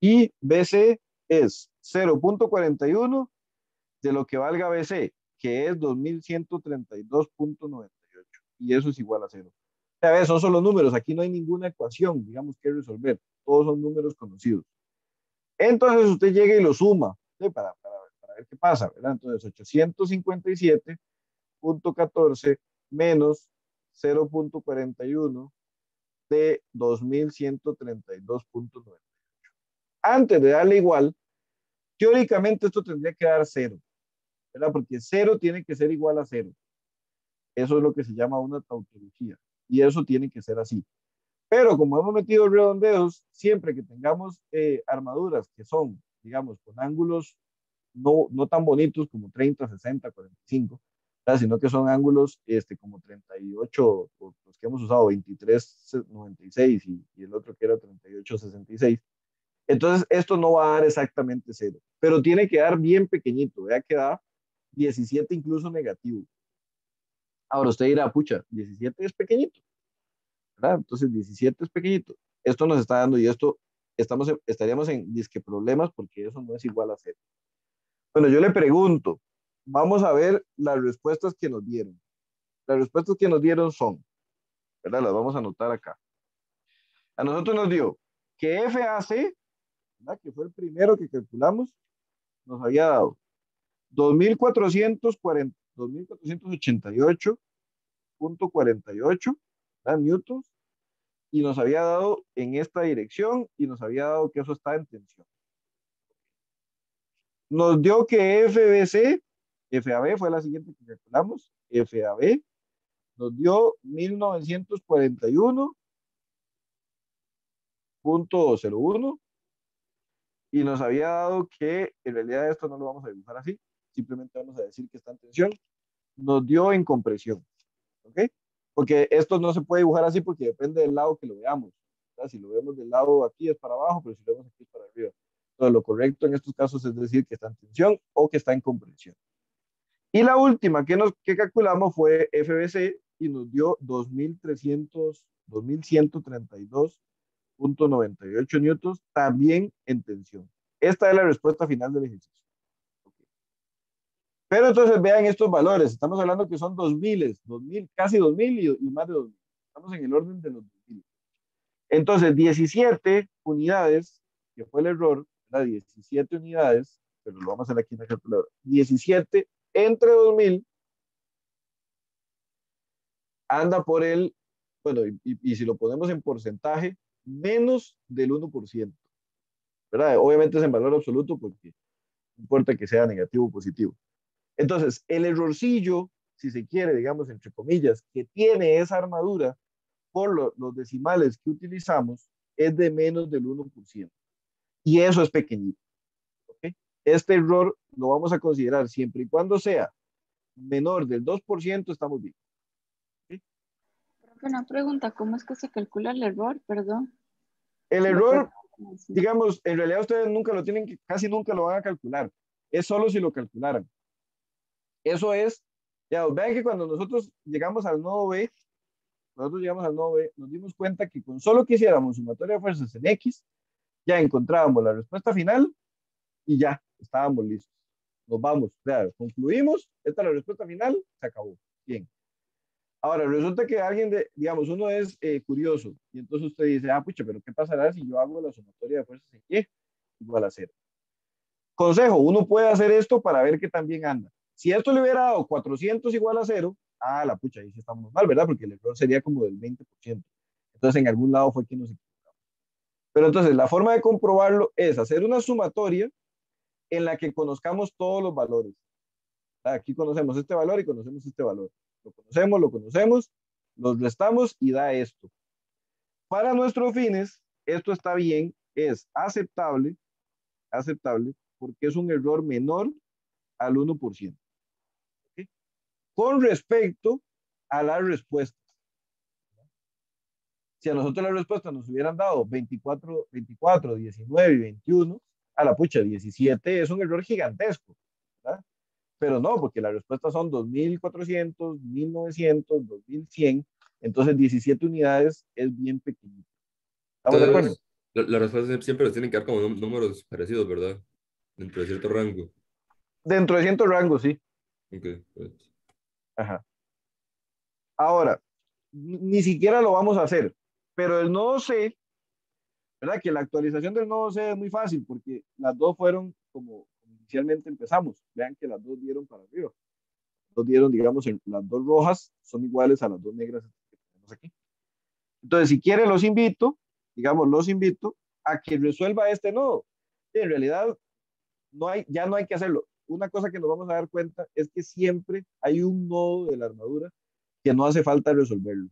Speaker 1: y BC es 0.41 de lo que valga BC, que es 2132.98. Y eso es igual a 0. O sea, esos son los números. Aquí no hay ninguna ecuación, digamos, que resolver. Todos son números conocidos. Entonces usted llega y lo suma, ¿sí? para ver qué pasa, ¿verdad? Entonces 857.14 menos 0.41 de 2132.98. Antes de darle igual, teóricamente esto tendría que dar 0, ¿verdad? Porque 0 tiene que ser igual a 0. Eso es lo que se llama una tautología. Y eso tiene que ser así. Pero como hemos metido redondeos, siempre que tengamos armaduras que son, digamos, con ángulos no tan bonitos como 30, 60, 45, ¿verdad? Sino que son ángulos como 38, los que hemos usado, 23, 96 y el otro que era 38, 66. Entonces, esto no va a dar exactamente 0, pero tiene que dar bien pequeñito, vea que da 17 incluso negativo. Ahora usted dirá, pucha, 17 es pequeñito, ¿verdad? Entonces 17 es pequeñito. Esto nos está dando y esto estaríamos en disque problemas porque eso no es igual a 0. Bueno, yo le pregunto, vamos a ver las respuestas que nos dieron. Las respuestas que nos dieron son, ¿verdad? Las vamos a anotar acá. A nosotros nos dio que FAC, ¿verdad? Que fue el primero que calculamos, nos había dado 2488.48 newtons y nos había dado en esta dirección y nos había dado que eso está en tensión. Nos dio que FAB fue la siguiente que calculamos, FAB nos dio 1941.01 y nos había dado que en realidad esto no lo vamos a dibujar así, simplemente vamos a decir que está en tensión, nos dio en compresión, ¿ok? Porque esto no se puede dibujar así porque depende del lado que lo veamos. ¿Verdad? Si lo vemos del lado aquí es para abajo, pero si lo vemos aquí es para arriba. Entonces, lo correcto en estos casos es decir que está en tensión o que está en compresión. Y la última que calculamos fue FBC y nos dio 2132.98 newtons, también en tensión. Esta es la respuesta final del ejercicio. Okay. Pero entonces vean estos valores. Estamos hablando que son 2000, casi 2000 y más de 2000. Estamos en el orden de los 2000. Entonces, 17 unidades, que fue el error, era 17 unidades, pero lo vamos a hacer aquí en la calculadora. 17 entre 2000 anda por el, bueno, y si lo ponemos en porcentaje, menos del 1%, ¿verdad? Obviamente es en valor absoluto porque no importa que sea negativo o positivo. Entonces, el errorcillo, si se quiere, digamos, entre comillas, que tiene esa armadura por los decimales que utilizamos, es de menos del 1%. Y eso es pequeñito. ¿Okay? Este error lo vamos a considerar siempre y cuando sea menor del 2%, estamos bien. ¿Okay?
Speaker 6: Una pregunta, ¿cómo es que se calcula el error? Perdón.
Speaker 1: El error, digamos, en realidad ustedes nunca lo tienen, casi nunca lo van a calcular. Es solo si lo calcularan. Eso es, ya vean que cuando nosotros llegamos al nodo B, nos dimos cuenta que con solo que hiciéramos sumatoria de fuerzas en X, ya encontrábamos la respuesta final y ya, estábamos listos. Nos vamos, claro, concluimos, esta es la respuesta final, se acabó. Bien. Ahora, resulta que alguien, digamos, uno es curioso, y entonces usted dice, pucha, pero ¿qué pasará si yo hago la sumatoria de fuerzas en Y igual a 0? Consejo, uno puede hacer esto para ver que también anda. Si esto le hubiera dado 400 igual a 0, la pucha, ahí sí estamos mal, ¿verdad? Porque el error sería como del 20%. Entonces, en algún lado fue que nos equivocamos. Pero entonces, la forma de comprobarlo es hacer una sumatoria en la que conozcamos todos los valores. Aquí conocemos este valor y conocemos este valor. Lo conocemos, los restamos y da esto. Para nuestros fines, esto está bien, es aceptable, porque es un error menor al 1%. ¿Okay? Con respecto a las respuestas. Si a nosotros las respuestas nos hubieran dado 24, 19 y 21, a la pucha, 17 es un error gigantesco, ¿verdad? Pero no, porque las respuestas son 2400, 1900, 2100, entonces 17 unidades es bien pequeñito. ¿Estamos de acuerdo?
Speaker 2: Entonces, las respuestas siempre les tienen que dar como números parecidos, ¿verdad? Dentro de cierto rango.
Speaker 1: Dentro de cierto rango, sí.
Speaker 2: Ok, pues.
Speaker 1: Ajá. Ahora, ni siquiera lo vamos a hacer, pero el nodo C, ¿verdad? Que la actualización del nodo C es muy fácil, porque las dos fueron como inicialmente empezamos. Vean que las dos dieron para arriba. Dos dieron, digamos, las dos rojas son iguales a las dos negras que tenemos aquí. Entonces, si quieren, los invito a que resuelva este nodo. En realidad, ya no hay que hacerlo. Una cosa que nos vamos a dar cuenta es que siempre hay un nodo de la armadura que no hace falta resolverlo,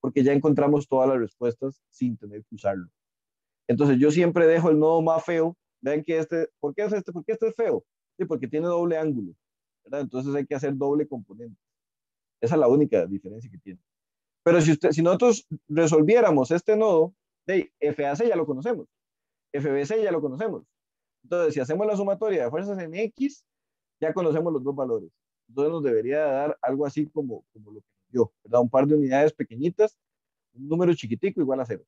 Speaker 1: porque ya encontramos todas las respuestas sin tener que usarlo. Entonces, yo siempre dejo el nodo más feo. Vean que ¿por qué es este? ¿Por qué este es feo? Sí, porque tiene doble ángulo, ¿verdad? Entonces hay que hacer doble componente. Esa es la única diferencia que tiene. Pero si nosotros resolviéramos este nodo, FAC ya lo conocemos, FBC ya lo conocemos. Entonces, si hacemos la sumatoria de fuerzas en X, ya conocemos los dos valores. Entonces nos debería dar algo así como lo que nos dio, ¿verdad? Un par de unidades pequeñitas, un número chiquitico igual a 0.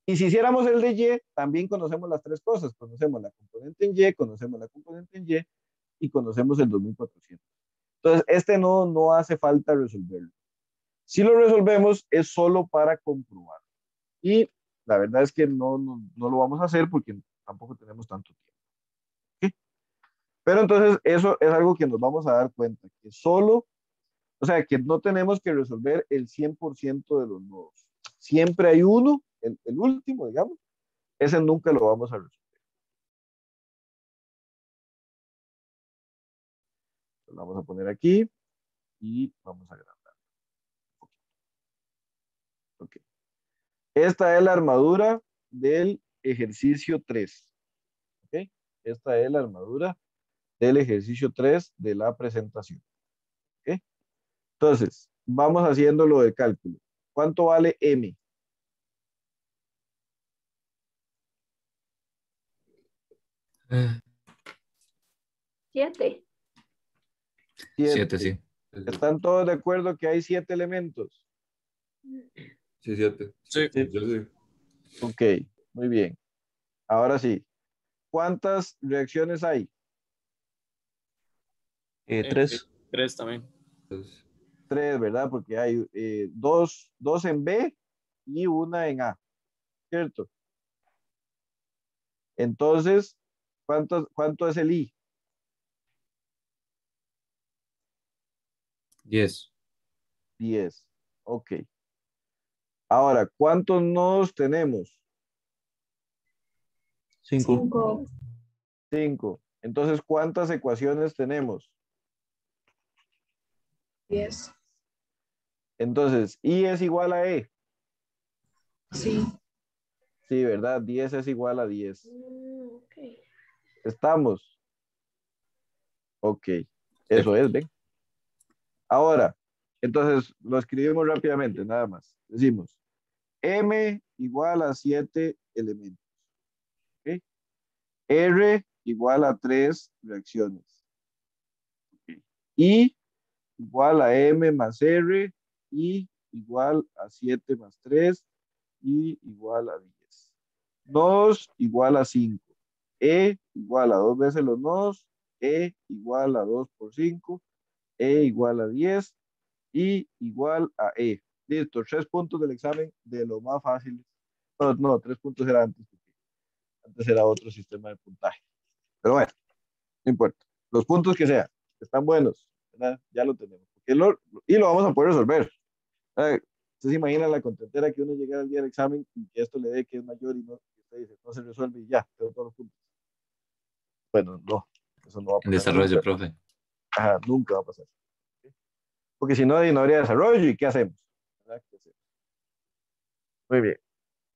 Speaker 1: Y si hiciéramos el de Y, también conocemos las tres cosas. Conocemos la componente en Y, conocemos la componente en Y conocemos el 2400. Entonces, este nodo no hace falta resolverlo. Si lo resolvemos, es solo para comprobar. Y la verdad es que no lo vamos a hacer porque tampoco tenemos tanto tiempo. ¿Okay? Pero entonces, eso es algo que nos vamos a dar cuenta, que que no tenemos que resolver el 100% de los nodos. Siempre hay uno, el último, digamos, ese nunca lo vamos a resolver. Lo vamos a poner aquí y vamos a agrandar. Okay. Esta es la armadura del ejercicio 3. ¿Okay? Esta es la armadura del ejercicio 3 de la presentación. ¿Okay? Entonces, vamos haciendo lo del cálculo. ¿Cuánto vale M?
Speaker 3: Ah,
Speaker 5: 7.
Speaker 3: 7, sí.
Speaker 1: ¿Están todos de acuerdo que hay 7 elementos?
Speaker 2: Sí, 7.
Speaker 4: Sí.
Speaker 2: Yo sí.
Speaker 1: Ok, muy bien. Ahora sí. ¿Cuántas reacciones hay?
Speaker 3: 3.
Speaker 4: 3 también.
Speaker 2: Entonces,
Speaker 1: 3, ¿verdad? Porque hay dos en B y una en A, ¿cierto? Entonces, ¿cuánto es el I?
Speaker 3: 10.
Speaker 1: 10. Ok. Ahora, ¿cuántos nodos tenemos?
Speaker 6: 5.
Speaker 1: 5. Entonces, ¿cuántas ecuaciones tenemos?
Speaker 6: 10.
Speaker 1: Entonces, I es igual a E.
Speaker 6: Sí.
Speaker 1: Sí, ¿verdad? 10 es igual a 10.
Speaker 5: Ok.
Speaker 1: ¿Estamos? Ok. Eso es, ¿ven? Ahora, entonces lo escribimos rápidamente, nada más. Decimos, M igual a 7 elementos. ¿Okay? R igual a 3 reacciones. ¿Okay? I igual a M más R, I igual a 7 más 3, I igual a 10. Nodos igual a 5. E igual a 2 veces los nodos, E igual a 2 por 5, E igual a 10 y igual a E. Listo, 3 puntos del examen de lo más fácil. No, 3 puntos era antes, porque antes era otro sistema de puntaje. Pero bueno, no importa. Los puntos que sean, están buenos, ¿verdad? Ya lo tenemos. Y lo vamos a poder resolver. ¿Verdad? Usted se imagina la contentera que uno llega al día del examen y que esto le dé que es mayor y no, y usted dice, no se resuelve y ya, tengo todos los puntos. Bueno, no, eso no va a
Speaker 3: En
Speaker 1: pasar
Speaker 3: desarrollo,
Speaker 1: nunca.
Speaker 3: profe.
Speaker 1: Ajá, nunca va a pasar. ¿Sí? Porque si no, no habría desarrollo y ¿qué hacemos? ¿Verdad? ¿Qué hacemos? Muy bien.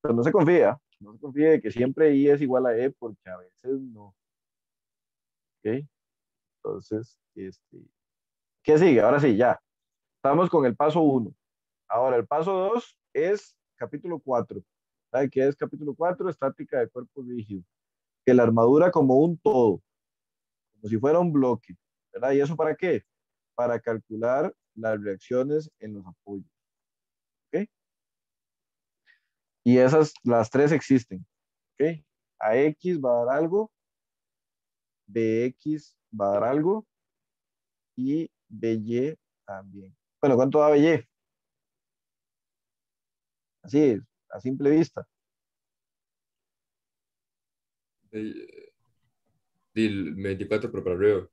Speaker 1: Pero no se confía, no se confíe de que siempre I es igual a E porque a veces no. ¿Ok? Entonces, ¿qué sigue? Ahora sí, ya. Estamos con el paso 1. Ahora, el paso 2 es capítulo 4. ¿Sabe qué es capítulo 4? Estática de cuerpo rígido. Que la armadura como un todo, como si fuera un bloque. ¿Verdad? ¿Y eso para qué? Para calcular las reacciones en los apoyos. ¿Ok? Y esas, las tres existen. ¿Ok? AX va a dar algo, BX va a dar algo y BY también. Bueno, ¿cuánto da BY? Así es, a simple vista.
Speaker 2: Del 24 pero para arriba.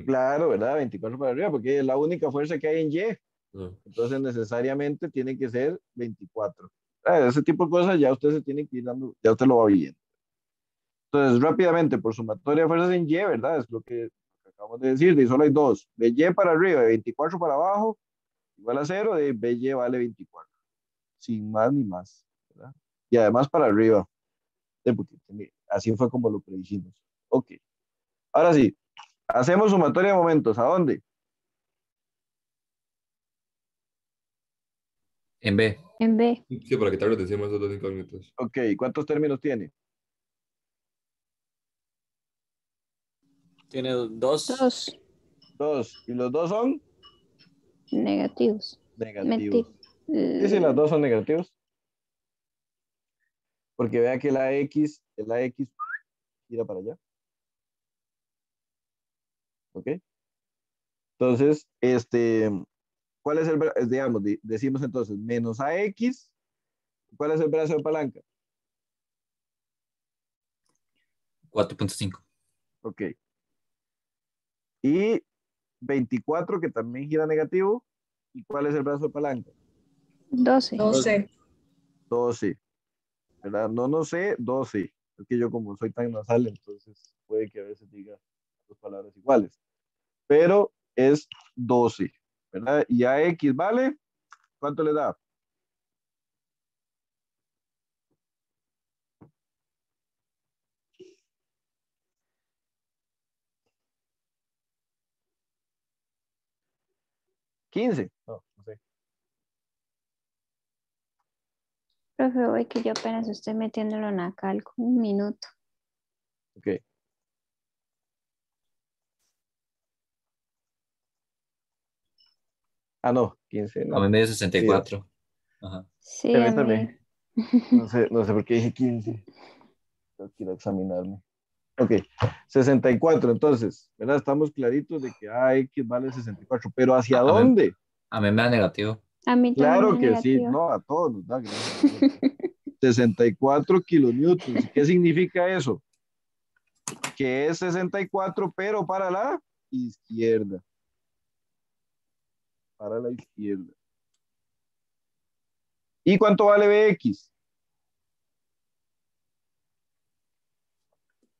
Speaker 1: Claro, ¿verdad? 24 para arriba, porque es la única fuerza que hay en Y.
Speaker 2: No.
Speaker 1: Entonces, necesariamente tiene que ser 24. Ese tipo de cosas ya usted se tiene que ir dando, ya usted lo va viendo. Entonces, rápidamente, por sumatoria de fuerzas en Y, ¿verdad? Es lo que acabamos de decir, y solo hay dos. BY para arriba, de 24 para abajo, igual a 0, de BY vale 24. Sin más ni más, ¿verdad? Y además para arriba, porque así fue como lo predijimos. Ok, ahora sí, hacemos sumatoria de momentos. ¿A dónde?
Speaker 3: En B.
Speaker 6: En B.
Speaker 2: Sí, para quitarlos de encima esos dos incógnitos.
Speaker 1: Ok, ¿cuántos términos tiene?
Speaker 7: Tiene dos.
Speaker 6: 2
Speaker 1: Dos. ¿Y los dos son?
Speaker 6: negativos.
Speaker 1: Negativos.
Speaker 6: Menti-
Speaker 1: Sí, sí, las dos son negativos. Porque vea que la X gira para allá. ¿Ok? Entonces, ¿cuál es digamos, decimos entonces, menos AX, ¿cuál es el brazo de palanca?
Speaker 3: 4.5.
Speaker 1: Ok. Y 24, que también gira negativo, ¿y cuál es el brazo de palanca?
Speaker 6: 12.
Speaker 8: 12.
Speaker 1: 12, ¿verdad? No sé, 12. Es que yo como soy tan nasal, entonces puede que a veces diga dos palabras iguales. Pero es 12, ¿verdad? Y AX vale, ¿cuánto le da? ¿15? No sé.
Speaker 6: Profe, hoy que yo apenas estoy metiéndolo en la calco. Un minuto.
Speaker 1: Ok. Ah, no, 15,
Speaker 3: A
Speaker 1: no.
Speaker 3: mí me dio
Speaker 1: Sí,
Speaker 3: 64. Ajá.
Speaker 6: Sí, a
Speaker 1: permítame.
Speaker 6: mí.
Speaker 1: No sé por qué dije 15. Yo quiero examinarme. Ok, 64, entonces, ¿verdad? Estamos claritos de que AX vale 64, pero ¿hacia
Speaker 3: A mí,
Speaker 1: dónde?
Speaker 3: a mí me da negativo.
Speaker 6: A mí también me
Speaker 1: Claro
Speaker 6: da
Speaker 1: que sí,
Speaker 6: negativo.
Speaker 1: no, a todos nos da, gracias a Dios. 64 kilonewtons. ¿Qué significa eso? Que es 64, pero para la izquierda. Para la izquierda. ¿Y cuánto vale BX?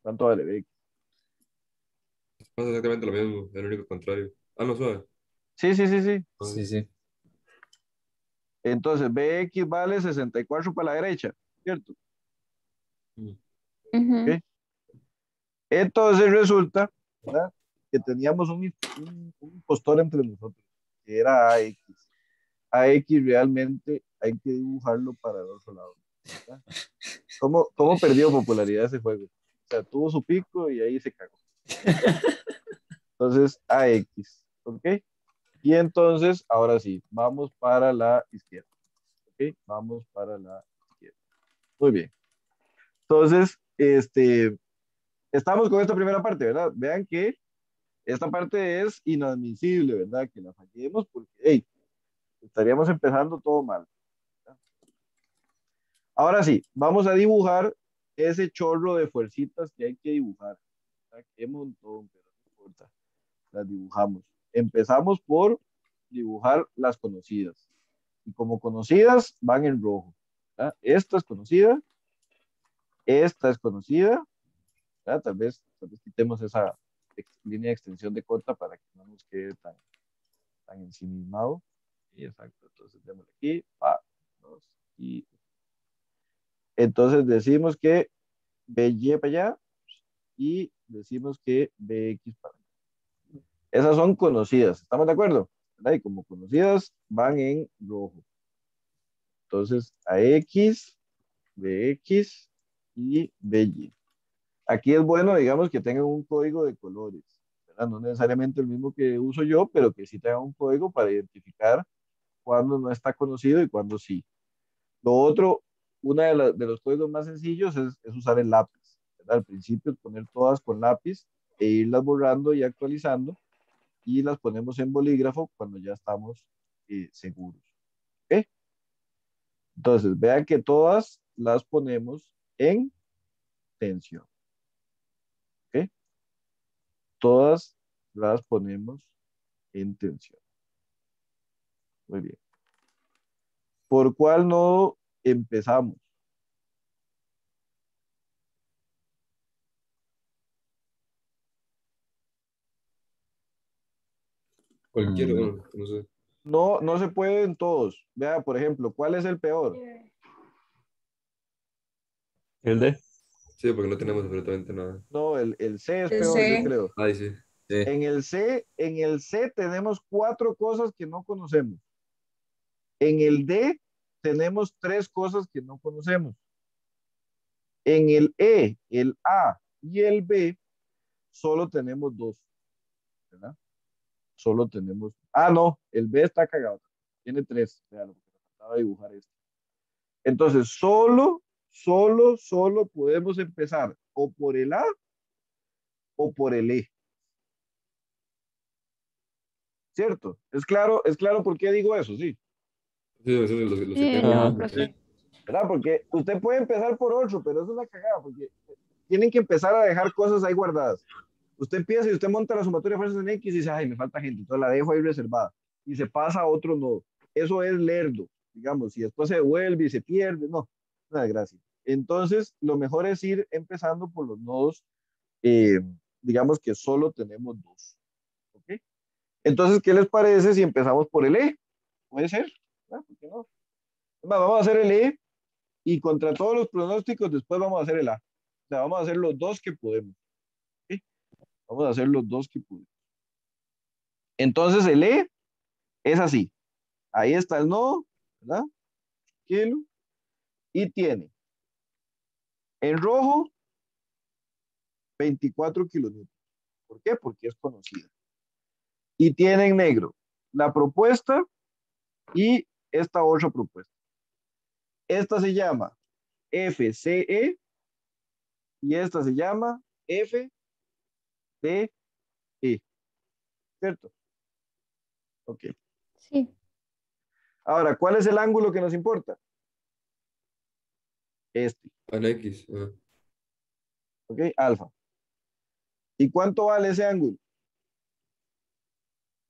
Speaker 1: ¿Cuánto vale BX?
Speaker 2: Pasa exactamente lo mismo, es el único contrario. Ah, no, suave.
Speaker 1: Sí, sí, sí, sí.
Speaker 3: Sí, sí.
Speaker 1: Entonces, BX vale 64 para la derecha, ¿cierto?
Speaker 2: Mm.
Speaker 6: Ujú.
Speaker 1: ¿Ok? Entonces resulta, ¿verdad? Que teníamos un impostor entre nosotros, que era AX. AX realmente hay que dibujarlo para el otro lado, ¿verdad? ¿Cómo perdió popularidad ese juego? O sea, tuvo su pico y ahí se cagó. Entonces, AX, ¿ok? Y entonces, ahora sí, vamos para la izquierda, ¿ok? Vamos para la izquierda. Muy bien. Entonces, Estamos con esta primera parte, ¿verdad? Vean que esta parte es inadmisible, ¿verdad? Que la fallemos porque, hey, estaríamos empezando todo mal. ¿Verdad? Ahora sí, vamos a dibujar ese chorro de fuercitas que hay que dibujar. ¿Verdad? Qué montón, pero no importa. Las dibujamos. Empezamos por dibujar las conocidas. Y como conocidas van en rojo. ¿Verdad? Esta es conocida, esta es conocida, ¿verdad? Tal vez quitemos esa línea de extensión de corta para que no nos quede tan ensimismado. Y exacto, entonces démosle aquí, pa, dos, y entonces decimos que BY para allá y decimos que BX para allá. Esas son conocidas, ¿estamos de acuerdo? ¿Verdad? Y como conocidas van en rojo. Entonces, AX, BX y BY. Aquí es bueno, digamos, que tengan un código de colores, ¿verdad? No necesariamente el mismo que uso yo, pero que sí tengan un código para identificar cuándo no está conocido y cuándo sí. Lo otro, uno de los códigos más sencillos es usar el lápiz, ¿verdad? Al principio poner todas con lápiz e irlas borrando y actualizando y las ponemos en bolígrafo cuando ya estamos seguros. ¿Ok? Entonces, vean que todas las ponemos en tensión. ¿Ok? Todas las ponemos en tensión. Muy bien. ¿Por cuál nodo empezamos?
Speaker 2: Cualquiera,
Speaker 3: Mm,
Speaker 2: bueno, no sé.
Speaker 1: No, no se puede en todos. Vea, por ejemplo, ¿cuál es el peor?
Speaker 7: El D.
Speaker 2: Sí, porque no tenemos absolutamente nada.
Speaker 1: No, el C es
Speaker 8: El
Speaker 1: peor, yo
Speaker 8: C.
Speaker 1: creo.
Speaker 2: Ay, sí.
Speaker 3: sí.
Speaker 1: En el C tenemos 4 cosas que no conocemos. En el D tenemos 3 cosas que no conocemos. En el E, el A y el B solo tenemos 2, ¿verdad? Solo tenemos. Ah, no, el B está cagado. Tiene 3. Vean, porque me faltaba dibujar esto. Entonces, solo podemos empezar o por el A o por el E. ¿Cierto? Es claro por qué digo eso, sí.
Speaker 2: Sí, eso es los que
Speaker 6: Sí,
Speaker 2: tienen
Speaker 6: no,
Speaker 7: Ajá.
Speaker 2: los
Speaker 6: profe.
Speaker 1: ¿Verdad? Porque usted puede empezar por 8, pero eso es una cagada, porque tienen que empezar a dejar cosas ahí guardadas. Usted empieza y usted monta la sumatoria de fuerzas en X y dice, ay, me falta gente, entonces la dejo ahí reservada y se pasa a otro nodo. Eso es lerdo, digamos, y después se devuelve y se pierde, no, una desgracia. Entonces, lo mejor es ir empezando por los nodos, eh, digamos que solo tenemos 2. ¿Ok? Entonces, ¿qué les parece si empezamos por el E? ¿Puede ser? ¿Ah? ¿Por qué no? Vamos a hacer el E y contra todos los pronósticos después vamos a hacer el A. O sea, vamos a hacer los 2 que podemos. ¿Sí? Vamos a hacer los 2 que podemos. Entonces el E es así. Ahí está el nodo, ¿verdad? Kilo. Y tiene en rojo 24 kilonewtons. ¿Por qué? Porque es conocida. Y tiene en negro la propuesta y esta otra propuesta. Esta se llama FCE y esta se llama FDE. ¿Cierto? Ok.
Speaker 6: Sí.
Speaker 1: Ahora, ¿cuál es el ángulo que nos importa? Este.
Speaker 2: en X. Ajá.
Speaker 1: ¿Ok? Alfa. ¿Y cuánto vale ese ángulo?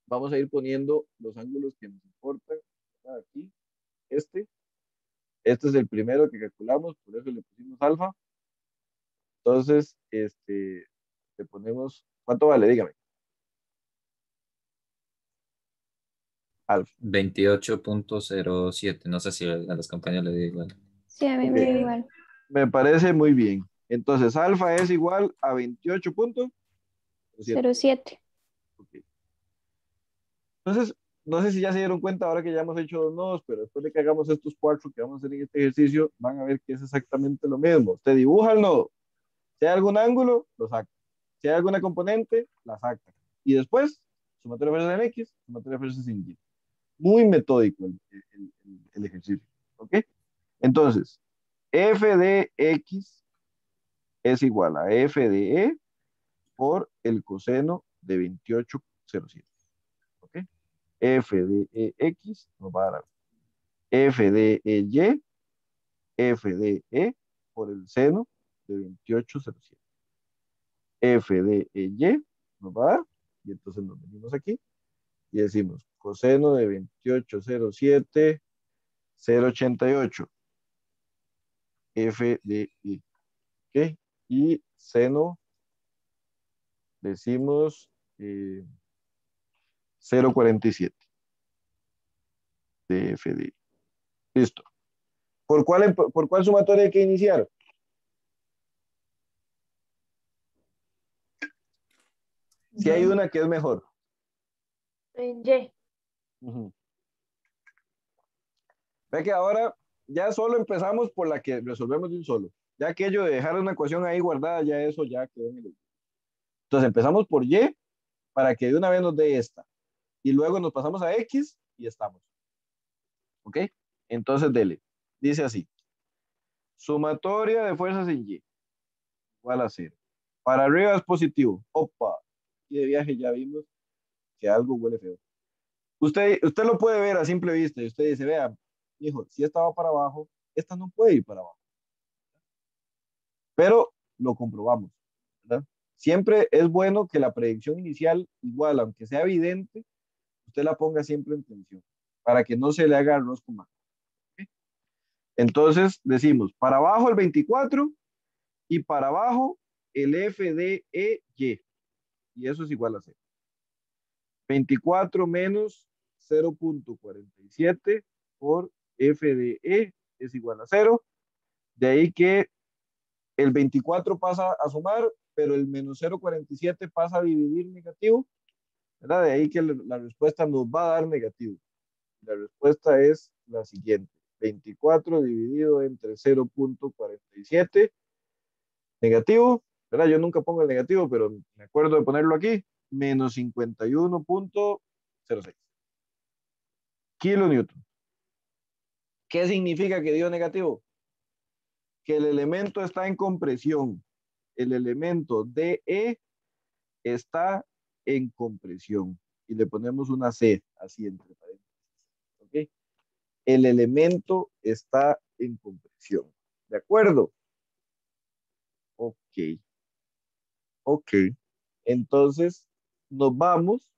Speaker 1: Vamos a ir poniendo los ángulos que nos importan. Aquí, este. Este es el primero que calculamos, por eso le pusimos alfa. Entonces, le ponemos, ¿cuánto vale? Dígame. Alfa.
Speaker 3: 28.07. No sé si a los compañeros le digo igual.
Speaker 6: Sí, a mí me da
Speaker 1: Ok.
Speaker 6: igual.
Speaker 1: Me parece muy bien. Entonces, alfa es igual a 28.07.
Speaker 6: 07.
Speaker 1: Ok. Entonces, no sé si ya se dieron cuenta ahora que ya hemos hecho 2 nodos, pero después de que hagamos estos 4 que vamos a hacer en este ejercicio, van a ver que es exactamente lo mismo. Usted dibuja el nodo. Si hay algún ángulo, lo saca. Si hay alguna componente, la saca. Y después, sumatoria de fuerzas en X, sumatoria de fuerzas en Y. Muy metódico el ejercicio. ¿Ok? Entonces, f de X es igual a f de E por el coseno de 28,07. ¿Ok? F de EX nos va a dar F de EY, F de E por el seno de 28,07. F de EY nos va a dar, y entonces nos venimos aquí y decimos coseno de 28,07, 0,88. F de I. ¿Ok? Y seno, decimos 0,47 de F de I. Listo. ¿Por cuál sumatoria hay que iniciar? Si hay una que es mejor.
Speaker 5: En Y.
Speaker 1: Ujú. Ve que ahora ya solo empezamos por la que resolvemos de un solo. Ya aquello de dejar una ecuación ahí guardada, ya eso ya quedó en el... Entonces empezamos por Y para que de una vez nos dé esta. Y luego nos pasamos a X y estamos. ¿Ok? Entonces dele. Dice así. Sumatoria de fuerzas en Y igual a 0. Para arriba es positivo. Opa. Y de viaje ya vimos que algo huele feo. Usted lo puede ver a simple vista y usted dice, vea, hijo, si esta va para abajo, esta no puede ir para abajo. Pero lo comprobamos, ¿verdad? Siempre es bueno que la predicción inicial, igual, aunque sea evidente, usted la ponga siempre en tensión, para que no se le haga arroz con mango. ¿Okay? Entonces decimos, para abajo el 24 y para abajo el FDEY, y eso es igual a 0. 24 menos 0,47 por FDE es igual a 0. De ahí que el 24 pasa a sumar, pero el menos 0,47 pasa a dividir negativo, ¿verdad? De ahí que la respuesta nos va a dar negativo. La respuesta es la siguiente. 24 dividido entre 0,47 negativo, ¿verdad? Yo nunca pongo el negativo, pero me acuerdo de ponerlo aquí, menos 51,06 kilonewton. ¿Qué significa que dio negativo? Que el elemento está en compresión. El elemento DE está en compresión. Y le ponemos una C, así entre paréntesis. ¿Ok? El elemento está en compresión. ¿De acuerdo? Ok. Ok. Entonces, nos vamos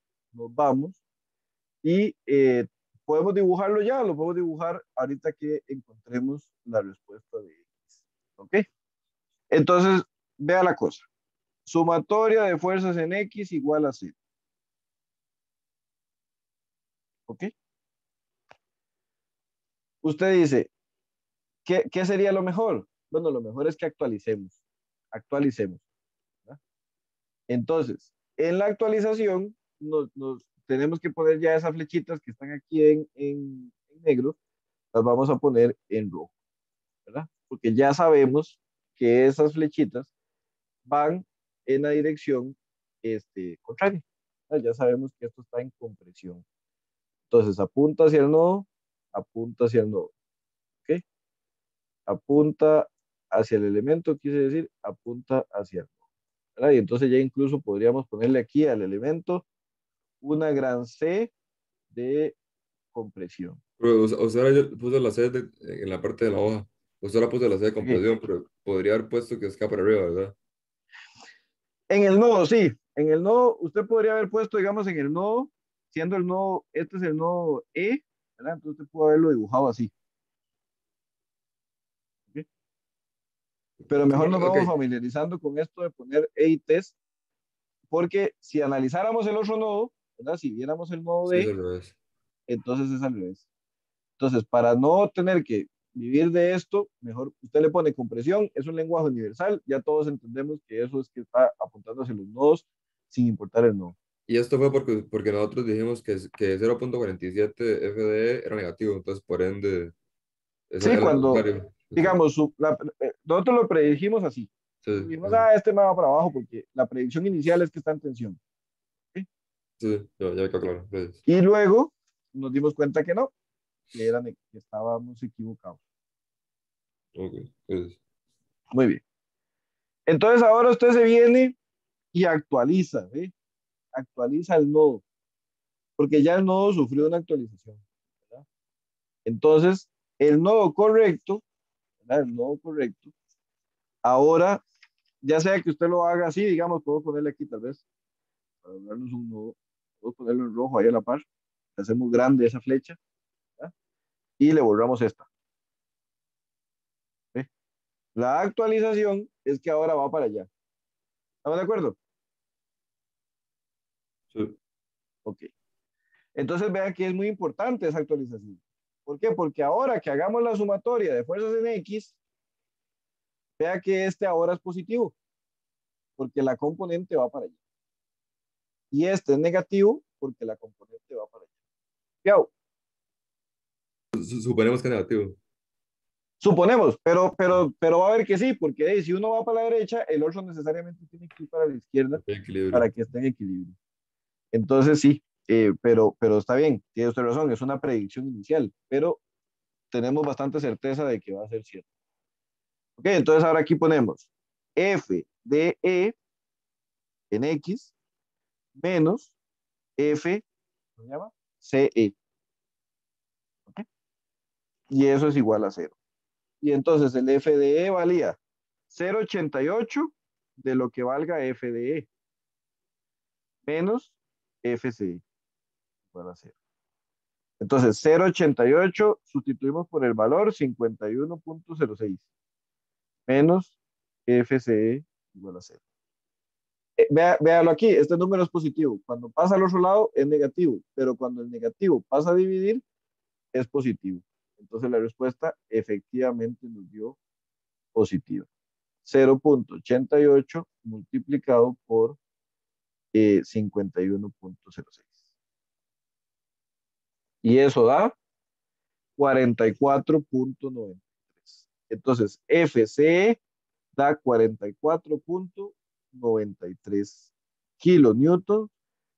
Speaker 1: y podemos dibujarlo ya, lo podemos dibujar ahorita que encontremos la respuesta de X. ¿Ok? Entonces, vea la cosa. Sumatoria de fuerzas en X igual a 0. ¿Ok? Usted dice, ¿qué sería lo mejor? Bueno, lo mejor es que actualicemos. Actualicemos. ¿Verdad? Entonces, en la actualización, tenemos que poner ya esas flechitas que están aquí en negro, las vamos a poner en rojo, ¿verdad? Porque ya sabemos que esas flechitas van en la dirección contraria. Ya sabemos que esto está en compresión. Entonces, apunta hacia el nodo, apunta hacia el nodo. ¿Ok? Apunta hacia el elemento, quise decir, apunta hacia el nodo. ¿Verdad? Y entonces ya incluso podríamos ponerle aquí al elemento una gran C de compresión.
Speaker 2: Pero usted ahora puso la C en la parte de la hoja. Usted ahora puso la C de
Speaker 1: Aquí.
Speaker 2: compresión, pero podría haber puesto que es acá para arriba, ¿verdad?
Speaker 1: En el nodo, sí. En el nodo, usted podría haber puesto, digamos, en el nodo, siendo el nodo, este es el nodo E, ¿verdad? Entonces usted puede haberlo dibujado así. ¿Ok? Pero mejor nos
Speaker 2: Ok,
Speaker 1: vamos familiarizando con esto de poner E y test, porque si analizáramos el otro nodo, ¿verdad? Si viéramos el nodo
Speaker 2: sí, es
Speaker 1: D,
Speaker 2: al revés.
Speaker 1: entonces es al revés. Entonces, para no tener que vivir de esto, mejor usted le pone compresión, es un lenguaje universal, ya todos entendemos que eso es que está apuntando hacia los nodos sin importar el nodo.
Speaker 2: Y esto fue porque nosotros dijimos que 0,47 FDE era negativo, entonces por ende es
Speaker 1: Sí,
Speaker 2: al
Speaker 1: cuando,
Speaker 2: contrario. Sí,
Speaker 1: digamos, nosotros lo predijimos así.
Speaker 2: sí,
Speaker 1: Dijimos, este me va para abajo porque la predicción inicial es que está en tensión. ¿Sí?
Speaker 2: sí, ya me quedó claro. Gracias.
Speaker 1: Y luego nos dimos cuenta que no, que estábamos equivocados.
Speaker 2: Ok, gracias.
Speaker 1: Muy bien. Entonces ahora usted se viene y actualiza, ¿sí? Actualiza el nodo, porque ya el nodo sufrió una actualización, ¿verdad? Entonces, el nodo correcto, ¿verdad? El nodo correcto, ahora, ya sea que usted lo haga así, digamos, puedo ponerle aquí tal vez, para darnos un nodo, puedo ponerlo en rojo ahí a la par, le hacemos grande esa flecha, ¿verdad? Y le borramos esta, ¿sí? La actualización es que ahora va para allá. ¿Estamos de acuerdo?
Speaker 2: Sí.
Speaker 1: Ok. Entonces vean que es muy importante esa actualización. ¿Por qué? Porque ahora que hagamos la sumatoria de fuerzas en X, vea que este ahora es positivo, porque la componente va para allá. Y este es negativo, porque la componente va para allá. Fiao.
Speaker 2: Suponemos que es negativo.
Speaker 1: Suponemos, pero va a ver que sí, porque si uno va para la derecha, el otro necesariamente tiene que ir para la izquierda
Speaker 2: Ok, equilibrio.
Speaker 1: para que esté en equilibrio. Entonces sí, pero está bien, tiene usted razón, es una predicción inicial, pero tenemos bastante certeza de que va a ser cierto. Ok, entonces ahora aquí ponemos f de e en x menos f, ¿cómo se llama? Ce. ¿Ok? Y eso es igual a cero. Y entonces el f de e valía 0,88 de lo que valga f de e menos fce igual a cero. Entonces 0,88 sustituimos por el valor 51,06 menos fce igual a cero. Véalo aquí, este número es positivo. Cuando pasa al otro lado es negativo, pero cuando el negativo pasa a dividir es positivo. Entonces la respuesta efectivamente nos dio positiva. 0,88 multiplicado por 51,06. Y eso da 44,93. Entonces FCE da 44,93 kilonewton.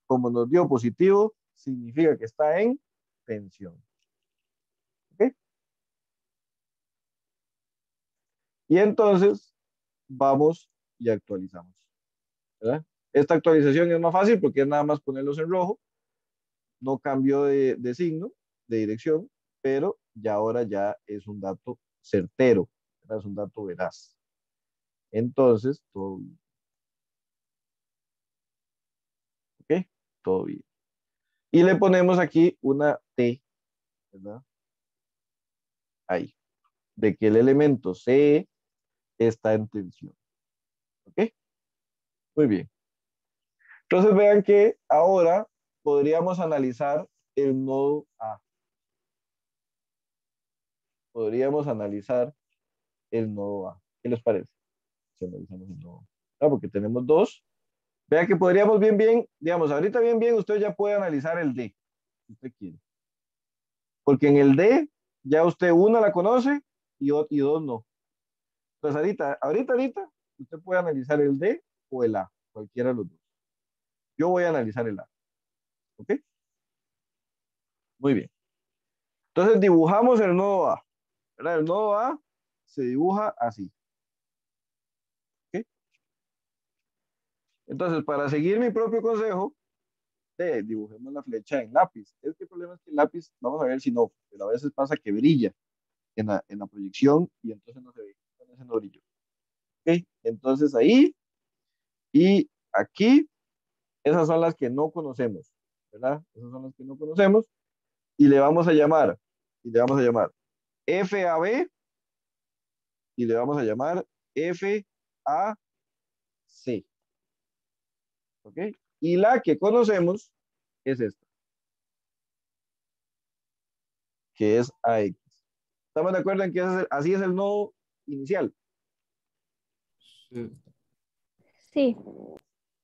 Speaker 1: Como nos dio positivo, significa que está en tensión. ¿Ok? Y entonces vamos y actualizamos, ¿verdad? Esta actualización es más fácil porque es nada más ponerlos en rojo, no cambio de signo, de dirección, pero ya ahora ya es un dato certero, ¿verdad? Es un dato veraz. Entonces, todo bien. ¿Ok? Todo bien. Y le ponemos aquí una T, ¿verdad? Ahí, de que el elemento C está en tensión. ¿Ok? Muy bien. Entonces vean que ahora podríamos analizar el nodo A. Podríamos analizar el nodo A. ¿Qué les parece? Si analizamos el nodo A. Ah, porque tenemos dos. Vean que podríamos bien, digamos, ahorita bien, usted ya puede analizar el D, si usted quiere. Porque en el D, ya usted una la conoce y dos no. Entonces ahorita, usted puede analizar el D o el A, cualquiera de los dos. Yo voy a analizar el A. ¿Ok? Muy bien. Entonces dibujamos el nodo A, ¿verdad? El nodo A se dibuja así. ¿Ok? Entonces, para seguir mi propio consejo, dibujemos la flecha en lápiz. Es que el problema es que el lápiz, vamos a ver si no, pero a veces pasa que brilla en la proyección y entonces no se ve, con ese no brillo. ¿Ok? Entonces ahí y aquí, esas son las que no conocemos, ¿verdad? Esas son las que no conocemos y le vamos a llamar, FAB y le vamos a llamar FAC. ¿Ok? Y la que conocemos es esta, que es AX. ¿Estamos de acuerdo en que así es el nodo inicial?
Speaker 2: Sí.
Speaker 6: Sí,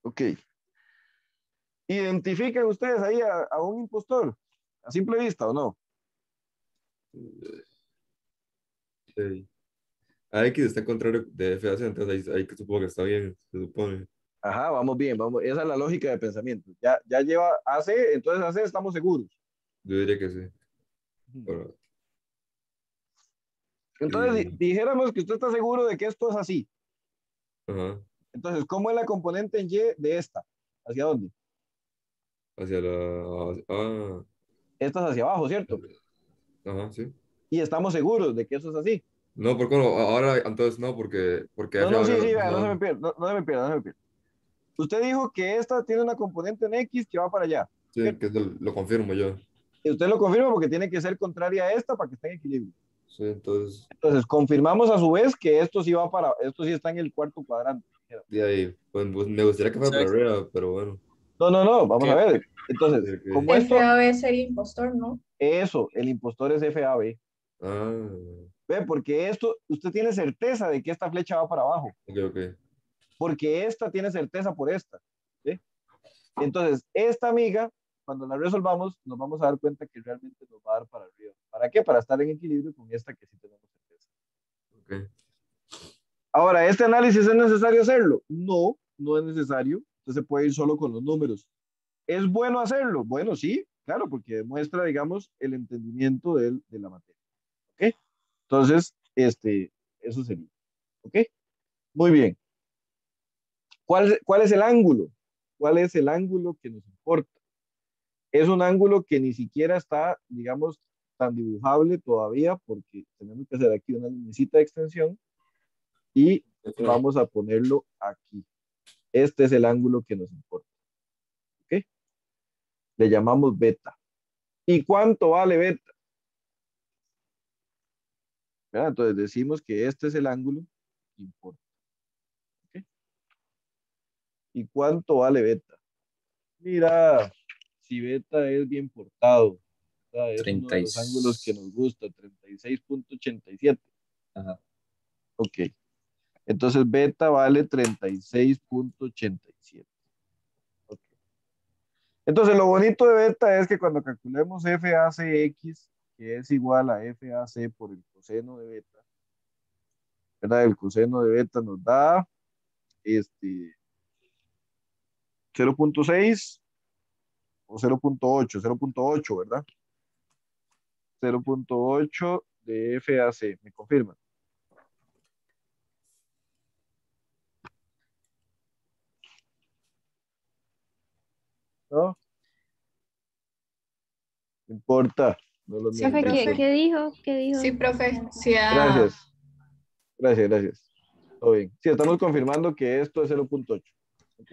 Speaker 1: Ok. ¿Identifican ustedes ahí a un impostor? ¿A simple vista o no?
Speaker 2: Sí. AX está en contrario de FAC, entonces ahí que supongo que está bien, se supone.
Speaker 1: Ajá, vamos bien, vamos. Esa es la lógica de pensamiento. Ya lleva AC, entonces AC estamos seguros.
Speaker 2: Yo diría que sí. Pero,
Speaker 1: Entonces
Speaker 2: y,
Speaker 1: dijéramos que usted está seguro de que esto es así.
Speaker 2: Ajá.
Speaker 1: Entonces, ¿cómo es la componente en Y de esta? ¿Hacia dónde?
Speaker 2: Hacia la... Ah,
Speaker 1: Esta es hacia abajo, ¿cierto?
Speaker 2: ajá, sí.
Speaker 1: Y estamos seguros de que eso es así.
Speaker 2: No, porque bueno, ahora entonces no, porque
Speaker 1: No,
Speaker 2: FA
Speaker 1: no, sí, sí, vea, no se me
Speaker 2: ajá,
Speaker 1: pierda, no, no se me pierda, no se me pierda. Usted dijo que esta tiene una componente en X que va para allá,
Speaker 2: sí,
Speaker 1: ¿cierto?
Speaker 2: que lo confirmo yo.
Speaker 1: Y usted lo confirma porque tiene que ser contraria a esta para que esté en equilibrio.
Speaker 2: Sí, entonces,
Speaker 1: Entonces, confirmamos a su vez que esto sí está en el cuarto cuadrante.
Speaker 2: de ahí, pues, me gustaría que fuera para
Speaker 3: Exacto.
Speaker 2: arriba, pero bueno.
Speaker 1: No, no, no, vamos a
Speaker 3: ¿Qué?
Speaker 1: ver. Entonces,
Speaker 2: Sí, ok.
Speaker 1: como esto,
Speaker 7: FAB sería impostor, ¿no?
Speaker 1: eso, el impostor es FAB.
Speaker 2: Ah,
Speaker 1: Ve, porque esto, usted tiene certeza de que esta flecha va para abajo,
Speaker 2: ok, ok.
Speaker 1: porque esta tiene certeza por esta. ¿Sí? Entonces, esta amiga, cuando la resolvamos, nos vamos a dar cuenta que realmente nos va a dar para arriba. ¿Para qué? Para estar en equilibrio con esta que sí tenemos certeza.
Speaker 2: Ok.
Speaker 1: Ahora, ¿este análisis es necesario hacerlo? No, no es necesario. Usted se puede ir solo con los números. ¿Es bueno hacerlo? Bueno, sí, claro, porque demuestra, digamos, el entendimiento de la materia. ¿Ok? Entonces, eso sería. ¿Ok? Muy bien. ¿Cuál es el ángulo? ¿Cuál es el ángulo que nos importa? Es un ángulo que ni siquiera está, digamos, tan dibujable todavía porque tenemos que hacer aquí una linecita de extensión y vamos a ponerlo aquí. Este es el ángulo que nos importa. ¿Ok? Le llamamos beta. ¿Y cuánto vale beta? ¿Verdad? Entonces decimos que este es el ángulo que importa. ¿Ok? ¿Y cuánto vale beta? Mira, si beta es bien portado, ¿verdad? Es uno de
Speaker 3: 30 y...
Speaker 1: los ángulos que nos gusta, 36.87.
Speaker 3: Ajá.
Speaker 1: Ok. Entonces beta vale 36.87. Ok. Entonces lo bonito de beta es que cuando calculemos FACX, que es igual a FAC por el coseno de beta, ¿verdad? El coseno de beta nos da 0.6 o 0.8, 0.8, ¿verdad? 0.8 de FAC, ¿me confirman? ¿No? No importa, no lo
Speaker 7: Sí,
Speaker 6: Profe, ¿qué,
Speaker 1: necesito.
Speaker 7: profe.
Speaker 6: qué dijo? ¿Qué dijo?
Speaker 7: Sí, profe. Sí,
Speaker 1: Gracias, gracias, gracias. Todo bien. Sí, estamos confirmando que esto es 0.8. ¿Ok?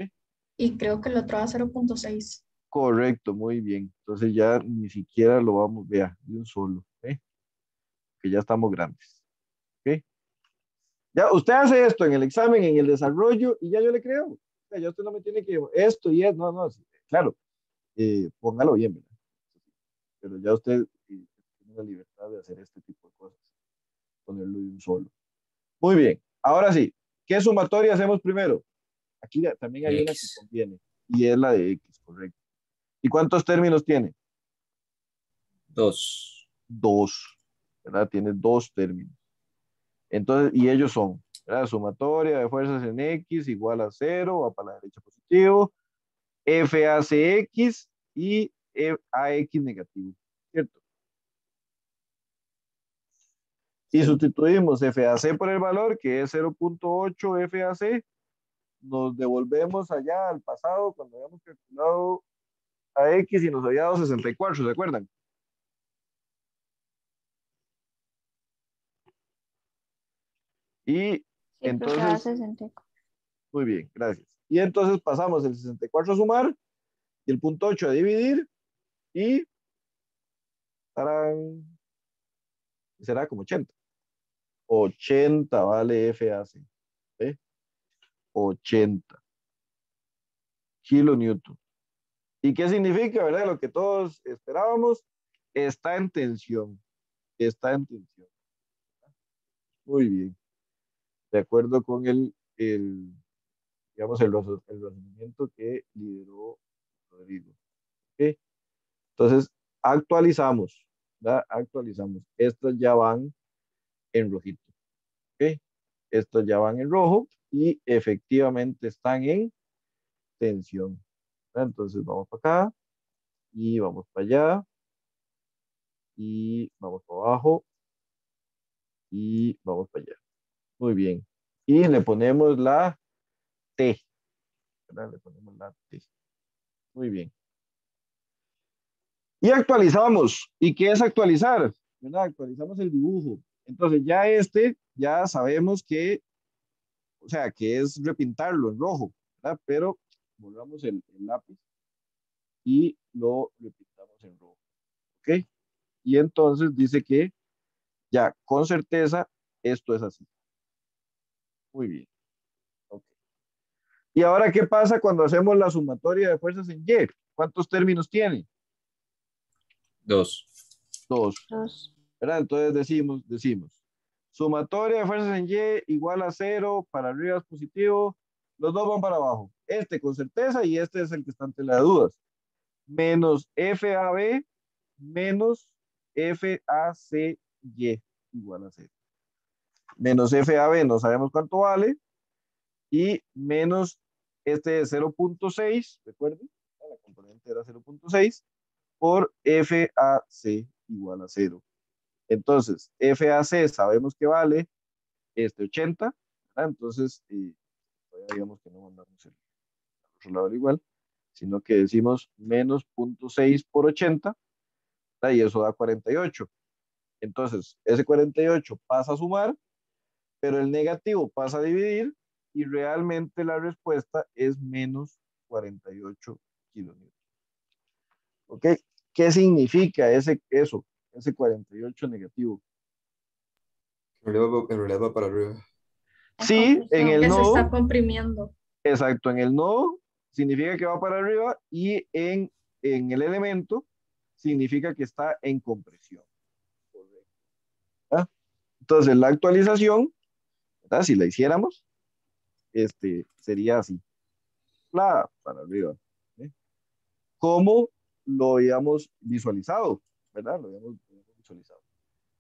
Speaker 7: y creo que el otro va a 0.6.
Speaker 1: Correcto, muy bien. Entonces ya ni siquiera lo vamos, vea, de un solo, ¿eh? Que ya estamos grandes. ¿Ok? Ya usted hace esto en el examen, en el desarrollo, y ya yo le creo. O sea, ya usted no me tiene que esto y es, no, no, sí, claro, póngalo bien, ¿verdad? Pero ya usted tiene la libertad de hacer este tipo de cosas, ponerlo de un solo. Muy bien, ahora sí, ¿qué sumatoria hacemos primero? Aquí también hay una que
Speaker 3: X.
Speaker 1: conviene, y es la de X, correcto. ¿Y cuántos términos tiene?
Speaker 3: 2.
Speaker 1: Dos, ¿verdad? Tiene dos términos. Entonces, y ellos son, ¿verdad? Sumatoria de fuerzas en X igual a 0, va para la derecha positivo, FACX y AX negativo, ¿cierto? Y
Speaker 3: Sí.
Speaker 1: sustituimos FAC por el valor que es 0.8 FAC, nos devolvemos allá al pasado cuando habíamos calculado a X y nos había dado 64, ¿se acuerdan? Y
Speaker 6: Sí, profe, da
Speaker 1: entonces,
Speaker 6: 64.
Speaker 1: muy bien, gracias. Y entonces pasamos el 64 a sumar y el punto 8 a dividir y tarán, será como 80. 80 vale FAC. ¿Eh? 80 kilonewton. ¿Y qué significa, verdad? Lo que todos esperábamos, está en tensión. Está en tensión. Muy bien. De acuerdo con digamos, el razonamiento que lideró Rodrigo. ¿Ok? Entonces, actualizamos, ¿verdad? Actualizamos. Estas ya van en rojito. ¿Ok? Estos ya van en rojo y efectivamente están en tensión. ¿Verdad? Entonces, vamos para acá y vamos para allá y vamos para abajo y vamos para allá. Muy bien. Y le ponemos la T. ¿Verdad? Le ponemos la T. Muy bien. Y actualizamos. ¿Y qué es actualizar? ¿Verdad? Actualizamos el dibujo. Entonces ya ya sabemos que, o sea, que es repintarlo en rojo, ¿verdad? Pero volvamos el lápiz y lo repintamos en rojo. ¿Ok? Y entonces dice que ya con certeza esto es así. Muy bien. Ok. ¿Y ahora qué pasa cuando hacemos la sumatoria de fuerzas en Y? ¿Cuántos términos tiene?
Speaker 3: 2.
Speaker 1: Dos.
Speaker 6: 2.
Speaker 1: ¿Verdad? Entonces decimos, sumatoria de fuerzas en Y igual a 0, para arriba es positivo, los dos van para abajo. Este con certeza y este es el que está ante la de dudas. Menos FAB menos FACY igual a 0. Menos FAB no sabemos cuánto vale y menos este de 0.6, recuerden, la componente era 0.6 por FAC igual a 0. Entonces, FAC sabemos que vale 80, ¿verdad? Entonces, digamos que no mandamos el otro lado igual, sino que decimos menos 0.6 por 80, ¿verdad? Y eso da 48. Entonces, ese 48 pasa a sumar, pero el negativo pasa a dividir y realmente la respuesta es menos 48 kilonewtons. ¿Ok? ¿Qué significa eso, ese 48 negativo?
Speaker 2: En realidad va para arriba.
Speaker 1: Sí, en el
Speaker 7: Que se está
Speaker 1: nodo,
Speaker 7: comprimiendo.
Speaker 1: exacto, en el nodo significa que va para arriba y en el elemento significa que está en compresión. Correcto. ¿Ah? Entonces, la actualización, ¿verdad? Si la hiciéramos, sería así, para arriba. ¿Eh? ¿Cómo lo habíamos visualizado? ¿Verdad? Lo habíamos visualizado.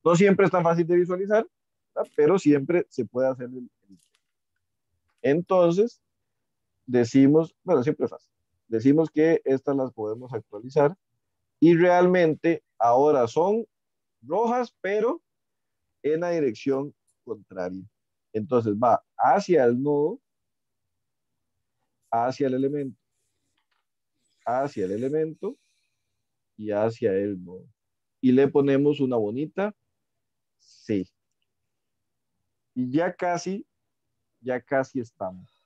Speaker 1: No siempre es tan fácil de visualizar, ¿verdad? Pero siempre se puede hacer Entonces, decimos, bueno, siempre es fácil. Decimos que estas las podemos actualizar y realmente ahora son rojas, pero en la dirección contraria. Entonces va hacia el nodo, hacia el elemento y hacia el nodo. Y le ponemos una bonita C. Y ya casi estamos.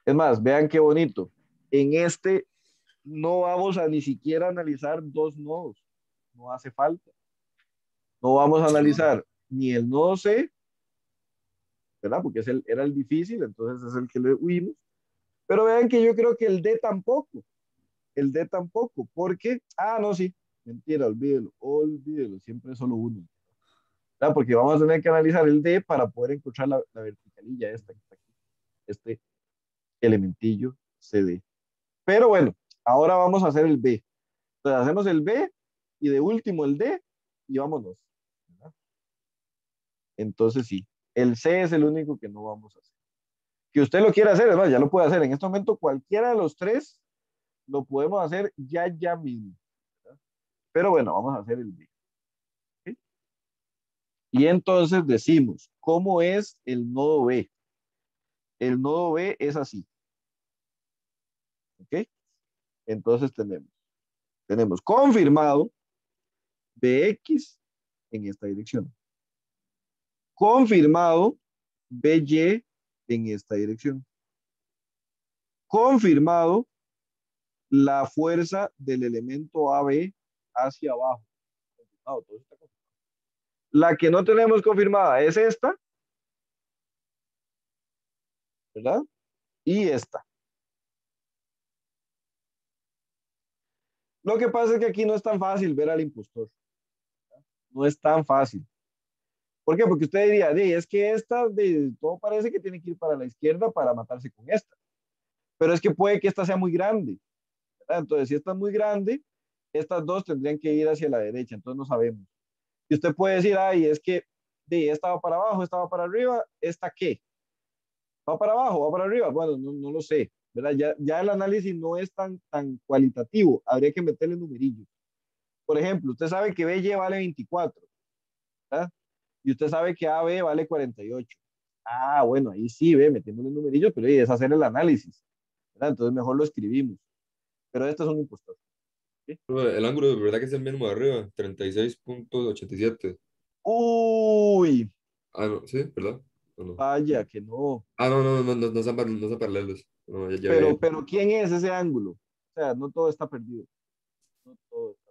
Speaker 1: Es más, vean qué bonito. En no vamos a ni siquiera analizar dos nodos. No hace falta. No vamos a analizar ni el nodo C, ¿verdad? Porque era el difícil, entonces es el que le huimos. Pero vean que yo creo que el D tampoco. El D tampoco, porque, no, sí, mentira, olvídelo, siempre es solo uno. ¿Verdad? Porque vamos a tener que analizar el D para poder encontrar la verticalilla esta que está aquí, este elementillo CD. Pero bueno, ahora vamos a hacer el B. Entonces hacemos el B y de último el D y vámonos. ¿Verdad? Entonces sí, el C es el único que no vamos a hacer. Que usted lo quiera hacer, además ya lo puede hacer. En este momento cualquiera de los tres lo podemos hacer ya mismo. ¿Verdad? Pero bueno, vamos a hacer el B. ¿Okay? Y entonces decimos, ¿cómo es el nodo B? El nodo B es así. ¿Ok? Entonces tenemos confirmado BX en esta dirección. Confirmado BY en esta dirección. Confirmado la fuerza del elemento AB hacia abajo. Confirmado, todo está confirmado. La que no tenemos confirmada es esta, ¿verdad? Y esta. Lo que pasa es que aquí no es tan fácil ver al impostor. ¿Verdad? No es tan fácil. ¿Por qué? Porque usted diría, es que todo parece que tiene que ir para la izquierda para matarse con esta. Pero es que puede que esta sea muy grande. ¿Verdad? Entonces, si esta es muy grande, estas dos tendrían que ir hacia la derecha. Entonces, no sabemos. Y usted puede decir, es que esta va para abajo, esta va para arriba, ¿esta qué? ¿Va para abajo, va para arriba? Bueno, no lo sé. ¿Verdad? Ya el análisis no es tan cualitativo. Habría que meterle numerillos. Por ejemplo, usted sabe que BY vale 24. ¿Verdad? Y usted sabe que AB vale 48. Ah, bueno, ahí sí, ve, metiéndole numerillos, pero es hacer el análisis, ¿verdad? Entonces mejor lo escribimos. Pero este es un impostor. ¿Sí?
Speaker 2: El ángulo, ¿verdad que es el mismo de arriba? 36.87.
Speaker 1: Uy,
Speaker 2: Ah, no, sí, ¿verdad? ¿O no?
Speaker 1: vaya que no.
Speaker 2: Ah, no, no, no, no, no son, no son paralelos. No, ya había.
Speaker 1: Pero ¿quién es ese ángulo? O sea, no todo está perdido. No todo está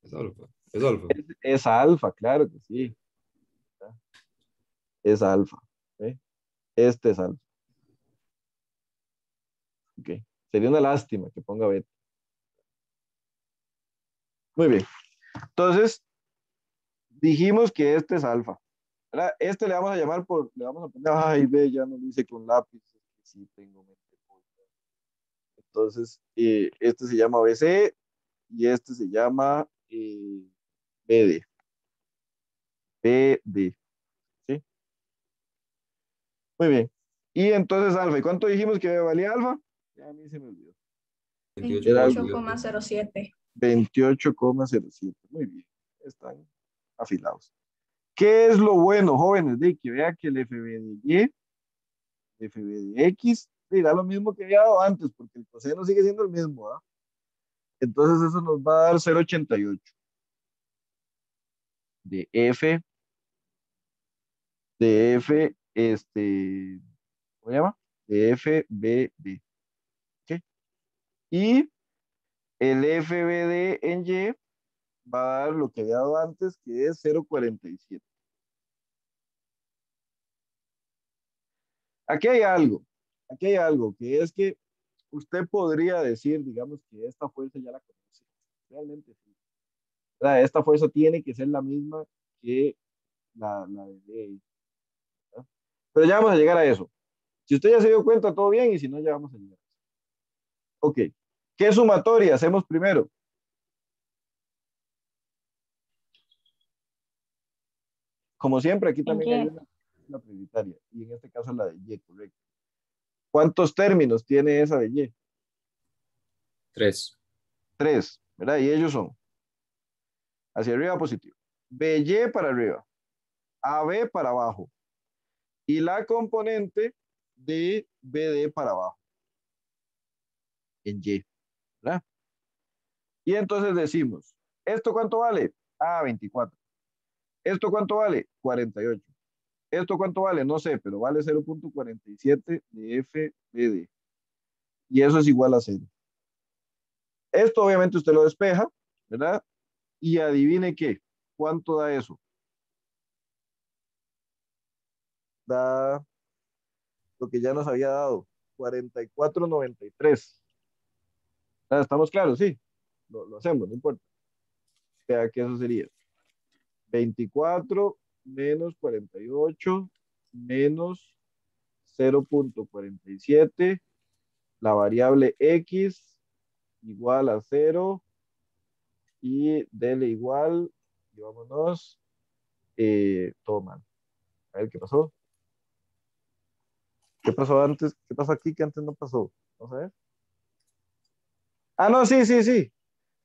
Speaker 2: Es alfa. Es alfa.
Speaker 1: Es alfa, claro que sí. Es alfa. ¿Eh? Este es alfa. Ok. Sería una lástima que ponga beta. Muy bien. Entonces, dijimos que este es alfa. ¿Verdad? Este le vamos a llamar le vamos a poner, ay, ve, ya no lo hice con lápiz. Es que sí, tengo mente corta. Entonces, este se llama BC y este se llama BD. BD. ¿Sí? Muy bien. Y entonces alfa. ¿Y cuánto dijimos que valía alfa? Ya a mí se me olvidó. Era algo
Speaker 7: 28,07.
Speaker 1: 28,07. Muy bien. Están afilados. ¿Qué es lo bueno, jóvenes? De que vea que el FB de Y, FB de X, da lo mismo que había dado antes, porque el coseno sigue siendo el mismo, ¿ah? Entonces eso nos va a dar 0,88 de F, ¿cómo se llama? De FBD. ¿Ok? Y el FBD en Y va a dar lo que había dado antes, que es 0,47. Aquí hay algo, que es que usted podría decir, digamos, que esta fuerza ya la conoce. Realmente sí. O sea, esta fuerza tiene que ser la misma que la de D, ¿verdad? Pero ya vamos a llegar a eso. Si usted ya se dio cuenta, todo bien, y si no, ya vamos a llegar. Ok. ¿Qué sumatoria hacemos primero? Como siempre, aquí
Speaker 6: En
Speaker 1: también hay
Speaker 6: Y.
Speaker 1: una prioritaria, y en este caso la de Y, correcto. ¿Cuántos términos tiene esa de Y?
Speaker 3: 3.
Speaker 1: Tres, ¿verdad? Y ellos son hacia arriba positivo, BY para arriba, AB para abajo, y la componente de BD para abajo, en Y, ¿verdad? Y entonces decimos, ¿esto cuánto vale? Ah, 24. ¿Esto cuánto vale? 48. ¿Esto cuánto vale? No sé, pero vale 0,47 de FBD. Y eso es igual a 0. Esto obviamente usted lo despeja, ¿verdad? Y adivine qué, ¿cuánto da eso? Da lo que ya nos había dado, 44,93. Ah, ¿estamos claros? Sí, lo hacemos, no importa. O sea que eso sería 24 menos 48 menos 0,47, la variable x igual a 0 y dele igual, y vámonos, todo mal. A ver qué pasó. ¿Qué pasó antes? ¿Qué pasó aquí que antes no pasó? Vamos a ver. Ah, no, sí, sí, sí.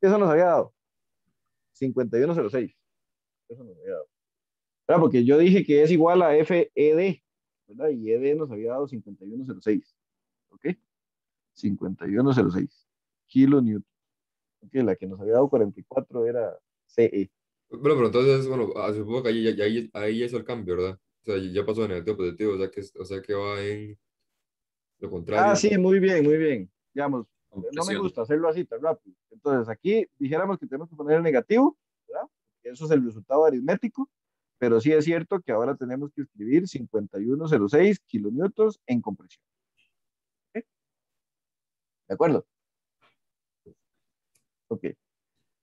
Speaker 1: Eso nos había dado. 51,06. Eso nos había dado. ¿Verdad? Porque yo dije que es igual a FED, ¿verdad? Y ED nos había dado 51,06. ¿Ok? 51,06 kilonewton. Ok, la que nos había dado 44 era CE.
Speaker 2: Bueno, pero entonces, bueno, supongo que ahí ya hizo el cambio, ¿verdad? O sea, ya pasó de negativo a positivo, o sea que va en lo
Speaker 1: Ah,
Speaker 2: contrario.
Speaker 1: sí, muy bien, muy bien. Digamos, no me
Speaker 3: Compresión.
Speaker 1: gusta hacerlo así tan rápido. Entonces, aquí dijéramos que tenemos que poner el negativo, ¿verdad? Eso es el resultado aritmético, pero sí es cierto que ahora tenemos que escribir 51,06 kilonewtons en compresión. ¿Ok? ¿De acuerdo? Ok.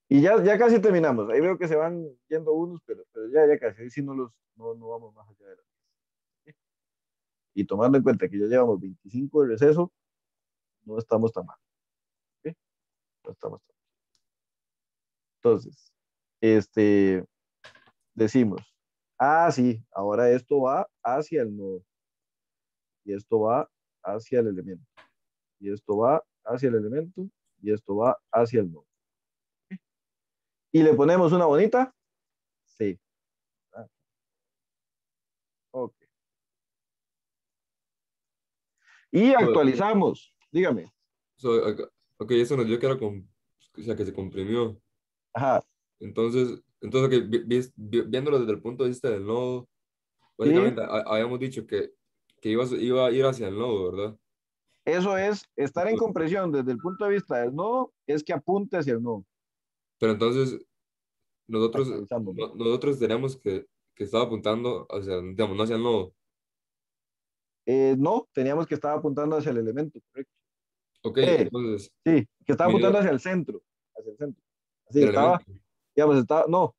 Speaker 1: Y ya casi terminamos. Ahí veo que se van yendo unos, pero ya casi. Ahí sí no vamos más allá de la 10. ¿Ok? Y tomando en cuenta que ya llevamos 25 de receso, no estamos tan mal. ¿Ok? No estamos tan mal. Entonces, este, decimos, ah, sí, ahora esto va hacia el nodo, y esto va hacia el elemento, y esto va hacia el elemento, y esto va hacia el nodo. ¿Ok? Y le ponemos una bonita, sí. Ah, ok. Y actualizamos. Dígame.
Speaker 2: Ok, eso nos dio que era o sea, que se comprimió.
Speaker 1: Ajá.
Speaker 2: Entonces ok, viéndolo desde el punto de vista del nodo,
Speaker 1: Sí,
Speaker 2: básicamente habíamos dicho que iba a ir hacia el nodo, ¿verdad?
Speaker 1: eso es, estar en
Speaker 2: Entonces,
Speaker 1: compresión desde el punto de vista del nodo, es que apunte hacia el nodo.
Speaker 2: pero entonces
Speaker 1: Actualizamos, ¿no?
Speaker 2: nosotros teníamos que estaba apuntando hacia, digamos, no hacia el nodo.
Speaker 1: No, teníamos que estar apuntando hacia el elemento, correcto.
Speaker 2: Ok,
Speaker 1: Eh,
Speaker 2: entonces,
Speaker 1: sí, que estaba
Speaker 2: mi
Speaker 1: apuntando
Speaker 2: duda
Speaker 1: hacia el centro, hacia el centro. Así
Speaker 2: del
Speaker 1: estaba,
Speaker 2: elemento.
Speaker 1: digamos, estaba, no,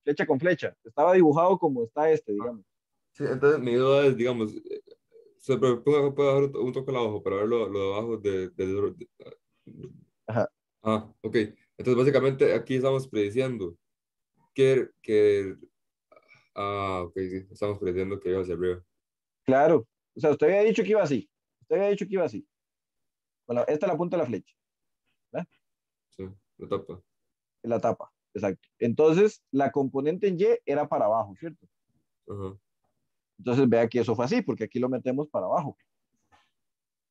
Speaker 1: flecha con flecha. Estaba dibujado como está este, digamos.
Speaker 2: Sí, entonces mi duda es, digamos, puedo bajar un toque abajo para ver lo de abajo
Speaker 1: Ajá.
Speaker 2: ok. Entonces, básicamente, aquí estamos prediciendo que ok, sí, estamos prediciendo que iba hacia arriba.
Speaker 1: Claro. O sea, usted había dicho que iba así. Usted había dicho que iba así. Esta es la punta de la flecha, ¿verdad?
Speaker 2: Sí, la tapa.
Speaker 1: Es la tapa. Exacto. Entonces, la componente en Y era para abajo, ¿cierto?
Speaker 2: Ajá.
Speaker 1: Entonces, vea que eso fue así, porque aquí lo metemos para abajo.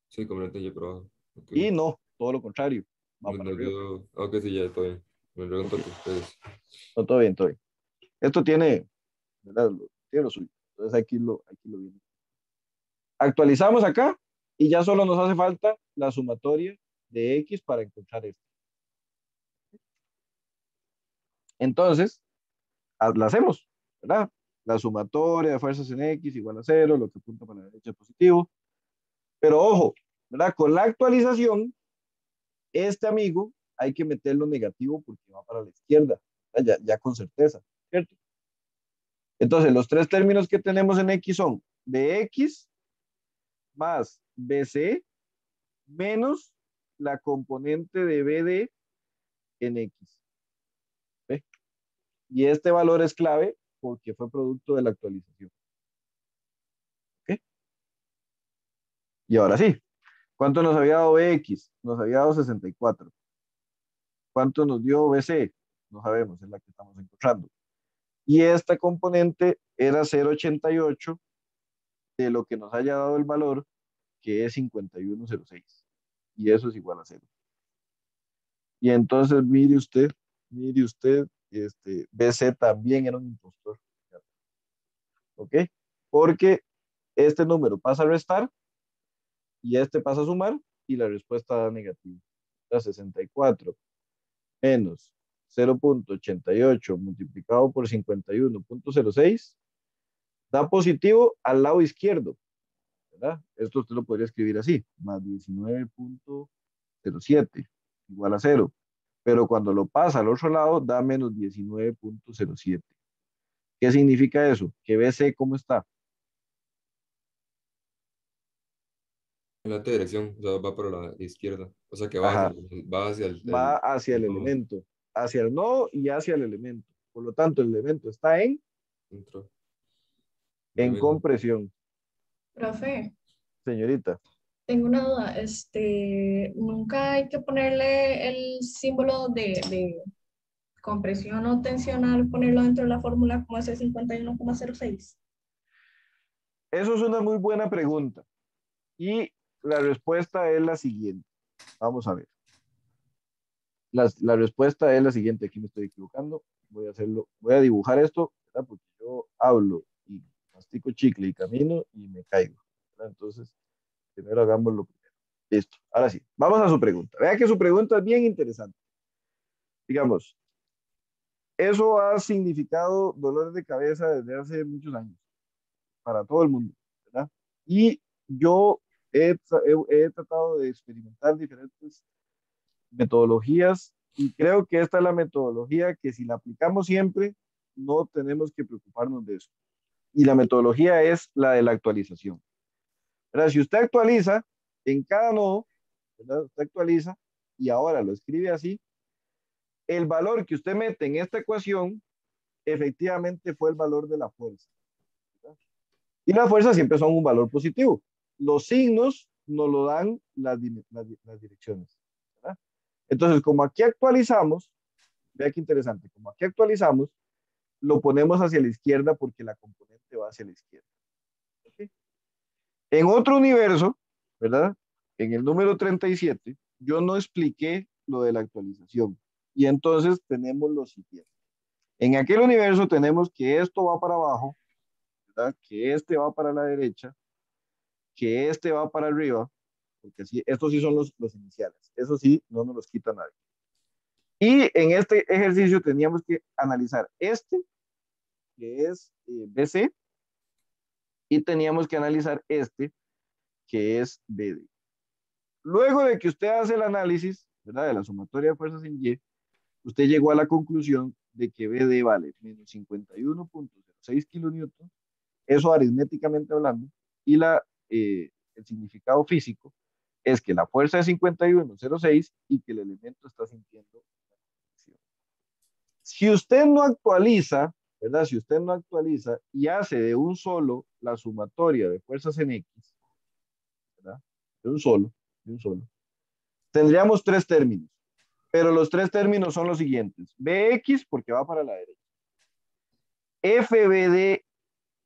Speaker 2: Sí, componente Y por abajo. Ok.
Speaker 1: Y no, todo lo contrario, va
Speaker 2: No,
Speaker 1: para
Speaker 2: no,
Speaker 1: arriba.
Speaker 2: ok, sí, ya, todo bien. Me pregunto
Speaker 1: Ok.
Speaker 2: que ustedes.
Speaker 1: No, todo bien, todo bien. Esto tiene, ¿verdad? Tiene lo suyo. Entonces, aquí lo viene. Actualizamos acá y ya solo nos hace falta la sumatoria de X para encontrar esto. Entonces, la hacemos, ¿verdad? La sumatoria de fuerzas en X igual a 0, lo que apunta para la derecha es positivo. Pero ojo, ¿verdad? Con la actualización, este amigo hay que meterlo negativo porque va para la izquierda, ya con certeza, ¿cierto? Entonces, los tres términos que tenemos en X son BX más BC menos la componente de BD en X. ¿Ve? Y este valor es clave porque fue producto de la actualización. ¿Ok? Y ahora sí, ¿cuánto nos había dado BX? Nos había dado 64. ¿Cuánto nos dio BC? No sabemos, es la que estamos encontrando. Y esta componente era 0,88 de lo que nos haya dado el valor, que es 51,06. Y eso es igual a 0. Y entonces, mire usted, BC también era un impostor. ¿Ok? Porque este número pasa a restar y este pasa a sumar y la respuesta da negativa. Entonces, 64 menos 0,88 multiplicado por 51,06 da positivo al lado izquierdo, ¿verdad? Esto usted lo podría escribir así, más 19,07 igual a 0. Pero cuando lo pasa al otro lado da menos 19,07. ¿Qué significa eso? Que BC, ¿cómo está?
Speaker 2: En la otra dirección, o sea, va para la izquierda. O sea, que
Speaker 1: Ajá,
Speaker 2: va hacia
Speaker 1: va hacia el
Speaker 2: nodo
Speaker 1: elemento, hacia el nodo y hacia el elemento. Por lo tanto, el elemento está
Speaker 2: dentro.
Speaker 1: en
Speaker 2: Menos.
Speaker 1: compresión.
Speaker 7: Profe,
Speaker 1: Señorita.
Speaker 7: tengo una duda. Nunca hay que ponerle el símbolo de compresión o tensional, ponerlo dentro de la fórmula como ese 51,06.
Speaker 1: Eso es una muy buena pregunta. Y la respuesta es la siguiente. Vamos a ver. La respuesta es la siguiente. Aquí me estoy equivocando. Voy a dibujar esto, ¿verdad? Porque yo hablo y mastico chicle y camino y me caigo, ¿verdad? Entonces, primero hagámoslo primero. Listo. Ahora sí. Vamos a su pregunta. Vea que su pregunta es bien interesante. Digamos, eso ha significado dolores de cabeza desde hace muchos años para todo el mundo, ¿verdad? Y yo he tratado de experimentar diferentes metodologías y creo que esta es la metodología que si la aplicamos siempre, no tenemos que preocuparnos de eso. Y la metodología es la de la actualización. ¿Verdad? Si usted actualiza en cada nodo, ¿verdad? Usted actualiza y ahora lo escribe así, el valor que usted mete en esta ecuación efectivamente fue el valor de la fuerza, ¿verdad? Y la fuerza siempre son un valor positivo. Los signos nos lo dan las direcciones, ¿verdad? Entonces, como aquí actualizamos, vea qué interesante, como aquí actualizamos, lo ponemos hacia la izquierda porque la componente va hacia la izquierda. ¿Okay? En otro universo, ¿verdad? En el número 37, yo no expliqué lo de la actualización. Y entonces tenemos lo siguiente. En aquel universo tenemos que esto va para abajo, ¿verdad? Que este va para la derecha, que este va para arriba, porque así, estos sí son los iniciales. Eso sí, no nos los quita nadie. Y en este ejercicio teníamos que analizar este, que es BC, y teníamos que analizar este, que es BD. Luego de que usted hace el análisis, ¿verdad? De la sumatoria de fuerzas en Y, usted llegó a la conclusión de que BD vale menos 51.06 kilonewtons, eso aritméticamente hablando, y el significado físico es que la fuerza es 51.06 y que el elemento está sintiendo la fricción. Si usted no actualiza, ¿verdad? Si usted no actualiza y hace de un solo la sumatoria de fuerzas en X, ¿verdad? De un solo, tendríamos tres términos, pero los tres términos son los siguientes. Bx porque va para la derecha.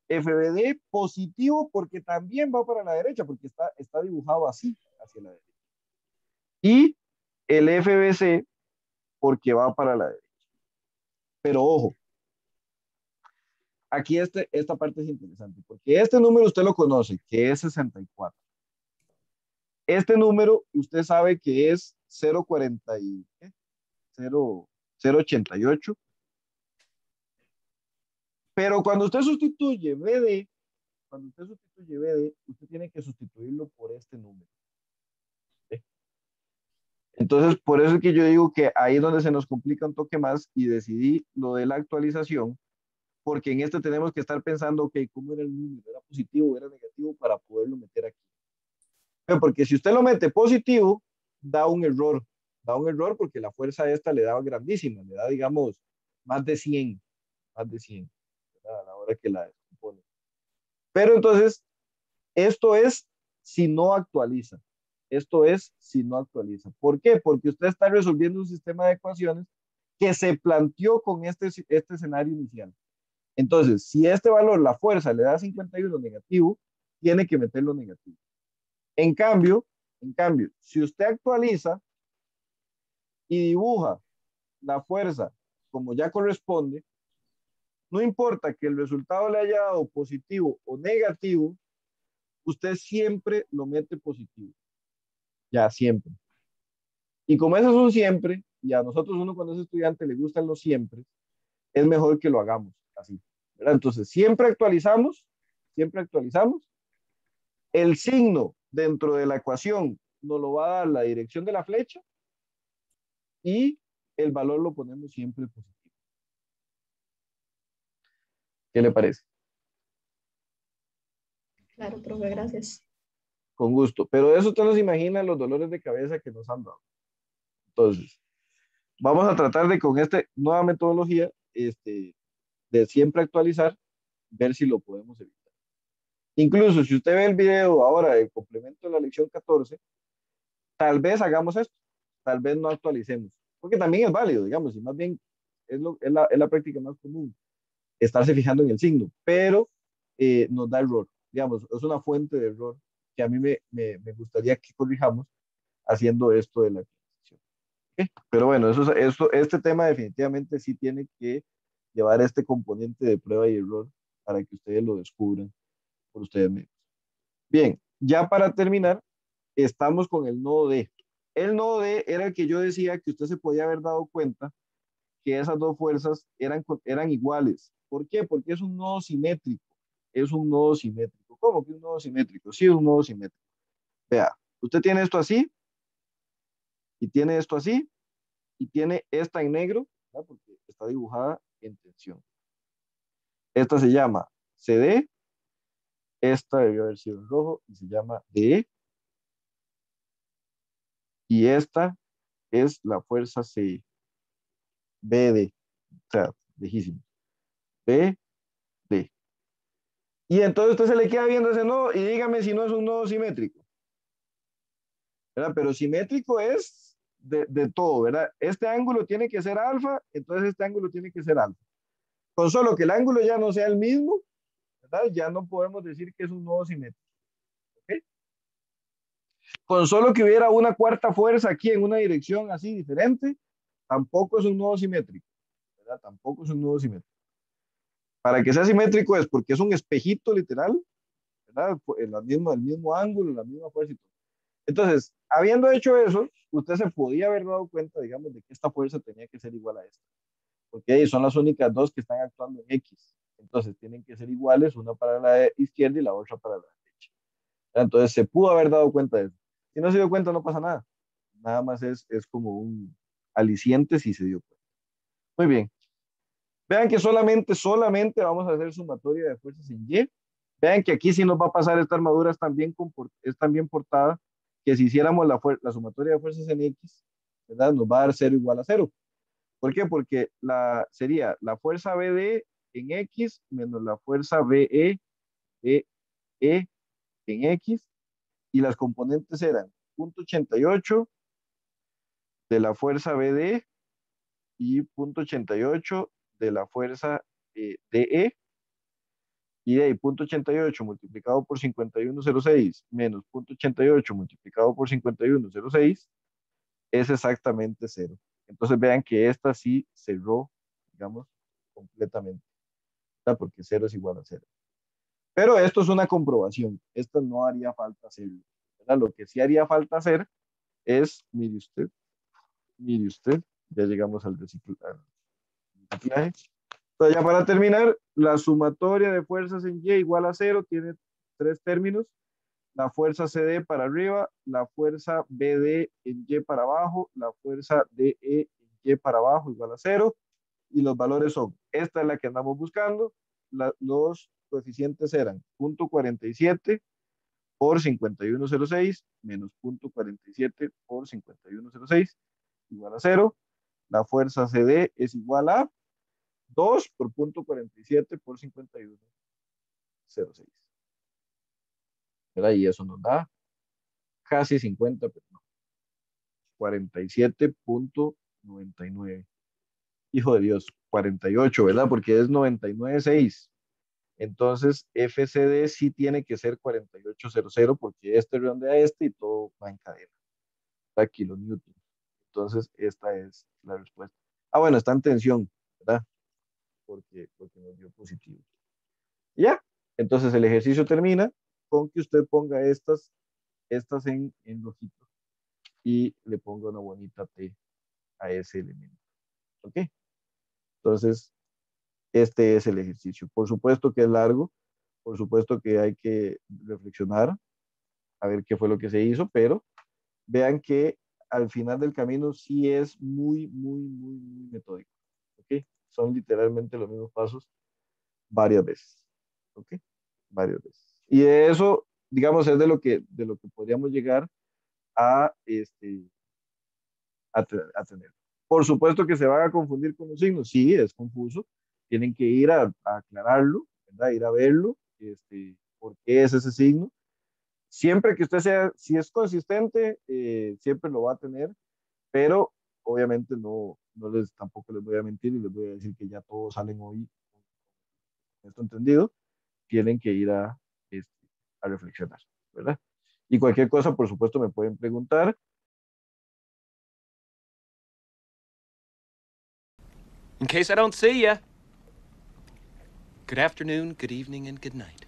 Speaker 1: FBD positivo porque también va para la derecha, porque está dibujado así, hacia la derecha. Y el FBC porque va para la derecha. Pero ojo, aquí esta parte es interesante, porque este número usted lo conoce, que es 64. Este número usted sabe que es 0.88. Pero cuando usted sustituye BD, usted tiene que sustituirlo por este número. ¿Sí? Entonces, por eso es que yo digo que ahí es donde se nos complica un toque más y decidí lo de la actualización, porque en este tenemos que estar pensando, ok, ¿cómo era el número? ¿Era positivo o era negativo para poderlo meter aquí? Pero porque si usted lo mete positivo, da un error porque la fuerza esta le da grandísima, le da, digamos, más de 100, ¿verdad? A la hora que la descompone. Pero entonces, esto es si no actualiza. ¿Por qué? Porque usted está resolviendo un sistema de ecuaciones que se planteó con este escenario inicial. Entonces, si este valor, la fuerza, le da 51 negativo, tiene que meterlo negativo. En cambio, si usted actualiza y dibuja la fuerza como ya corresponde, no importa que el resultado le haya dado positivo o negativo, usted siempre lo mete positivo. Ya, siempre. Y como eso es un siempre, y a nosotros uno cuando es estudiante le gustan los siempre, es mejor que lo hagamos así, ¿verdad? Entonces, siempre actualizamos. El signo dentro de la ecuación nos lo va a dar la dirección de la flecha y el valor lo ponemos siempre positivo. ¿Qué le parece?
Speaker 7: Claro, profe, gracias.
Speaker 1: Con gusto. Pero eso usted nos imagina los dolores de cabeza que nos han dado. Entonces, vamos a tratar de con esta nueva metodología, de siempre actualizar, ver si lo podemos evitar. Incluso si usted ve el video ahora del complemento de la lección 14, tal vez hagamos esto, tal vez no actualicemos, porque también es válido, digamos, y más bien es la práctica más común, estarse fijando en el signo, pero nos da error, digamos, es una fuente de error que a mí me gustaría que corrijamos haciendo esto de la actualización. ¿Okay? Pero bueno, este tema definitivamente sí tiene que llevar este componente de prueba y error para que ustedes lo descubran por ustedes mismos. Bien, ya para terminar, estamos con el nodo D. El nodo D era el que yo decía que usted se podía haber dado cuenta que esas dos fuerzas eran iguales. ¿Por qué? Porque es un nodo simétrico. ¿Cómo que un nodo simétrico? Sí, es un nodo simétrico. Vea, usted tiene esto así, y tiene esto así, y tiene esta en negro, ¿verdad? Porque está dibujada en tensión. Esta se llama CD, esta debió haber sido en rojo y se llama DE, y esta es la fuerza C, BD, o sea, lejísimo, BD. Y entonces usted se le queda viendo ese nodo y dígame si no es un nodo simétrico, ¿verdad? Pero simétrico es de todo, ¿verdad? Este ángulo tiene que ser alfa, entonces este ángulo tiene que ser alfa. Con solo que el ángulo ya no sea el mismo, ¿verdad? Ya no podemos decir que es un nodo simétrico. ¿Okay? Con solo que hubiera una cuarta fuerza aquí en una dirección así diferente, tampoco es un nudo simétrico, ¿verdad? Tampoco es un nudo simétrico. Para que sea simétrico es porque es un espejito literal, ¿verdad? El mismo ángulo, la misma fuerza y todo. Entonces, habiendo hecho eso, usted se podía haber dado cuenta, digamos, de que esta fuerza tenía que ser igual a esta. Porque ahí son las únicas dos que están actuando en X. Entonces, tienen que ser iguales, una para la izquierda y la otra para la derecha. Entonces, se pudo haber dado cuenta de eso. Si no se dio cuenta, no pasa nada. Nada más es como un aliciente si se dio cuenta. Muy bien. Vean que solamente vamos a hacer sumatoria de fuerzas en Y. Vean que aquí sí nos va a pasar esta armadura, es también portada, que si hiciéramos la sumatoria de fuerzas en X, ¿verdad? Nos va a dar 0 igual a 0. ¿Por qué? Porque sería la fuerza BD en X menos la fuerza BE en X, y las componentes eran 0.88 de la fuerza BD y 0.88 de la fuerza DE, y de ahí 0.88 multiplicado por 5106 menos 0.88 multiplicado por 5106 es exactamente 0. Entonces vean que esta sí cerró, digamos, completamente, ¿verdad? Porque 0 es igual a 0. Pero esto es una comprobación, esto no haría falta hacerlo, ¿verdad? Lo que sí haría falta hacer es, mire usted, ya llegamos al reciclaje. Entonces, ya para terminar, la sumatoria de fuerzas en Y igual a 0 tiene tres términos: la fuerza CD para arriba, la fuerza BD en Y para abajo, la fuerza DE en Y para abajo igual a 0, y los valores son, esta es la que andamos buscando, los coeficientes eran 0.47 por 5106 menos 0.47 por 5106 igual a 0. La fuerza CD es igual a 2 por 0.47 por 5106. ¿Verdad? Y eso nos da casi 50, pero no, 47.99. Hijo de Dios, 48, ¿verdad? Porque es 99.6. Entonces, FCD sí tiene que ser 4800 porque este redondea a este y todo va en cadena. Está kilonewton. Entonces, esta es la respuesta. Ah, bueno, está en tensión, ¿verdad? Porque nos dio positivo. Y ya, entonces el ejercicio termina con que usted ponga estas en rojito y le ponga una bonita T a ese elemento. ¿Ok? Entonces, este es el ejercicio. Por supuesto que es largo, por supuesto que hay que reflexionar a ver qué fue lo que se hizo, pero vean que al final del camino sí es muy, muy, muy, muy metódico. ¿Ok? Son literalmente los mismos pasos varias veces. ¿Ok? Varias veces. Y de eso, digamos, es de lo que podríamos llegar a, a tener. Por supuesto que se van a confundir con los signos, sí, es confuso, tienen que ir a aclararlo, ¿verdad? Ir a verlo, por qué es ese signo. Siempre que usted sea, si es consistente, siempre lo va a tener, pero obviamente tampoco les voy a mentir y les voy a decir que ya todos salen hoy con esto entendido, tienen que ir a reflexionar, ¿verdad? Y cualquier cosa, por supuesto, me pueden preguntar.
Speaker 8: In case I don't see ya, good afternoon, good evening, and good night.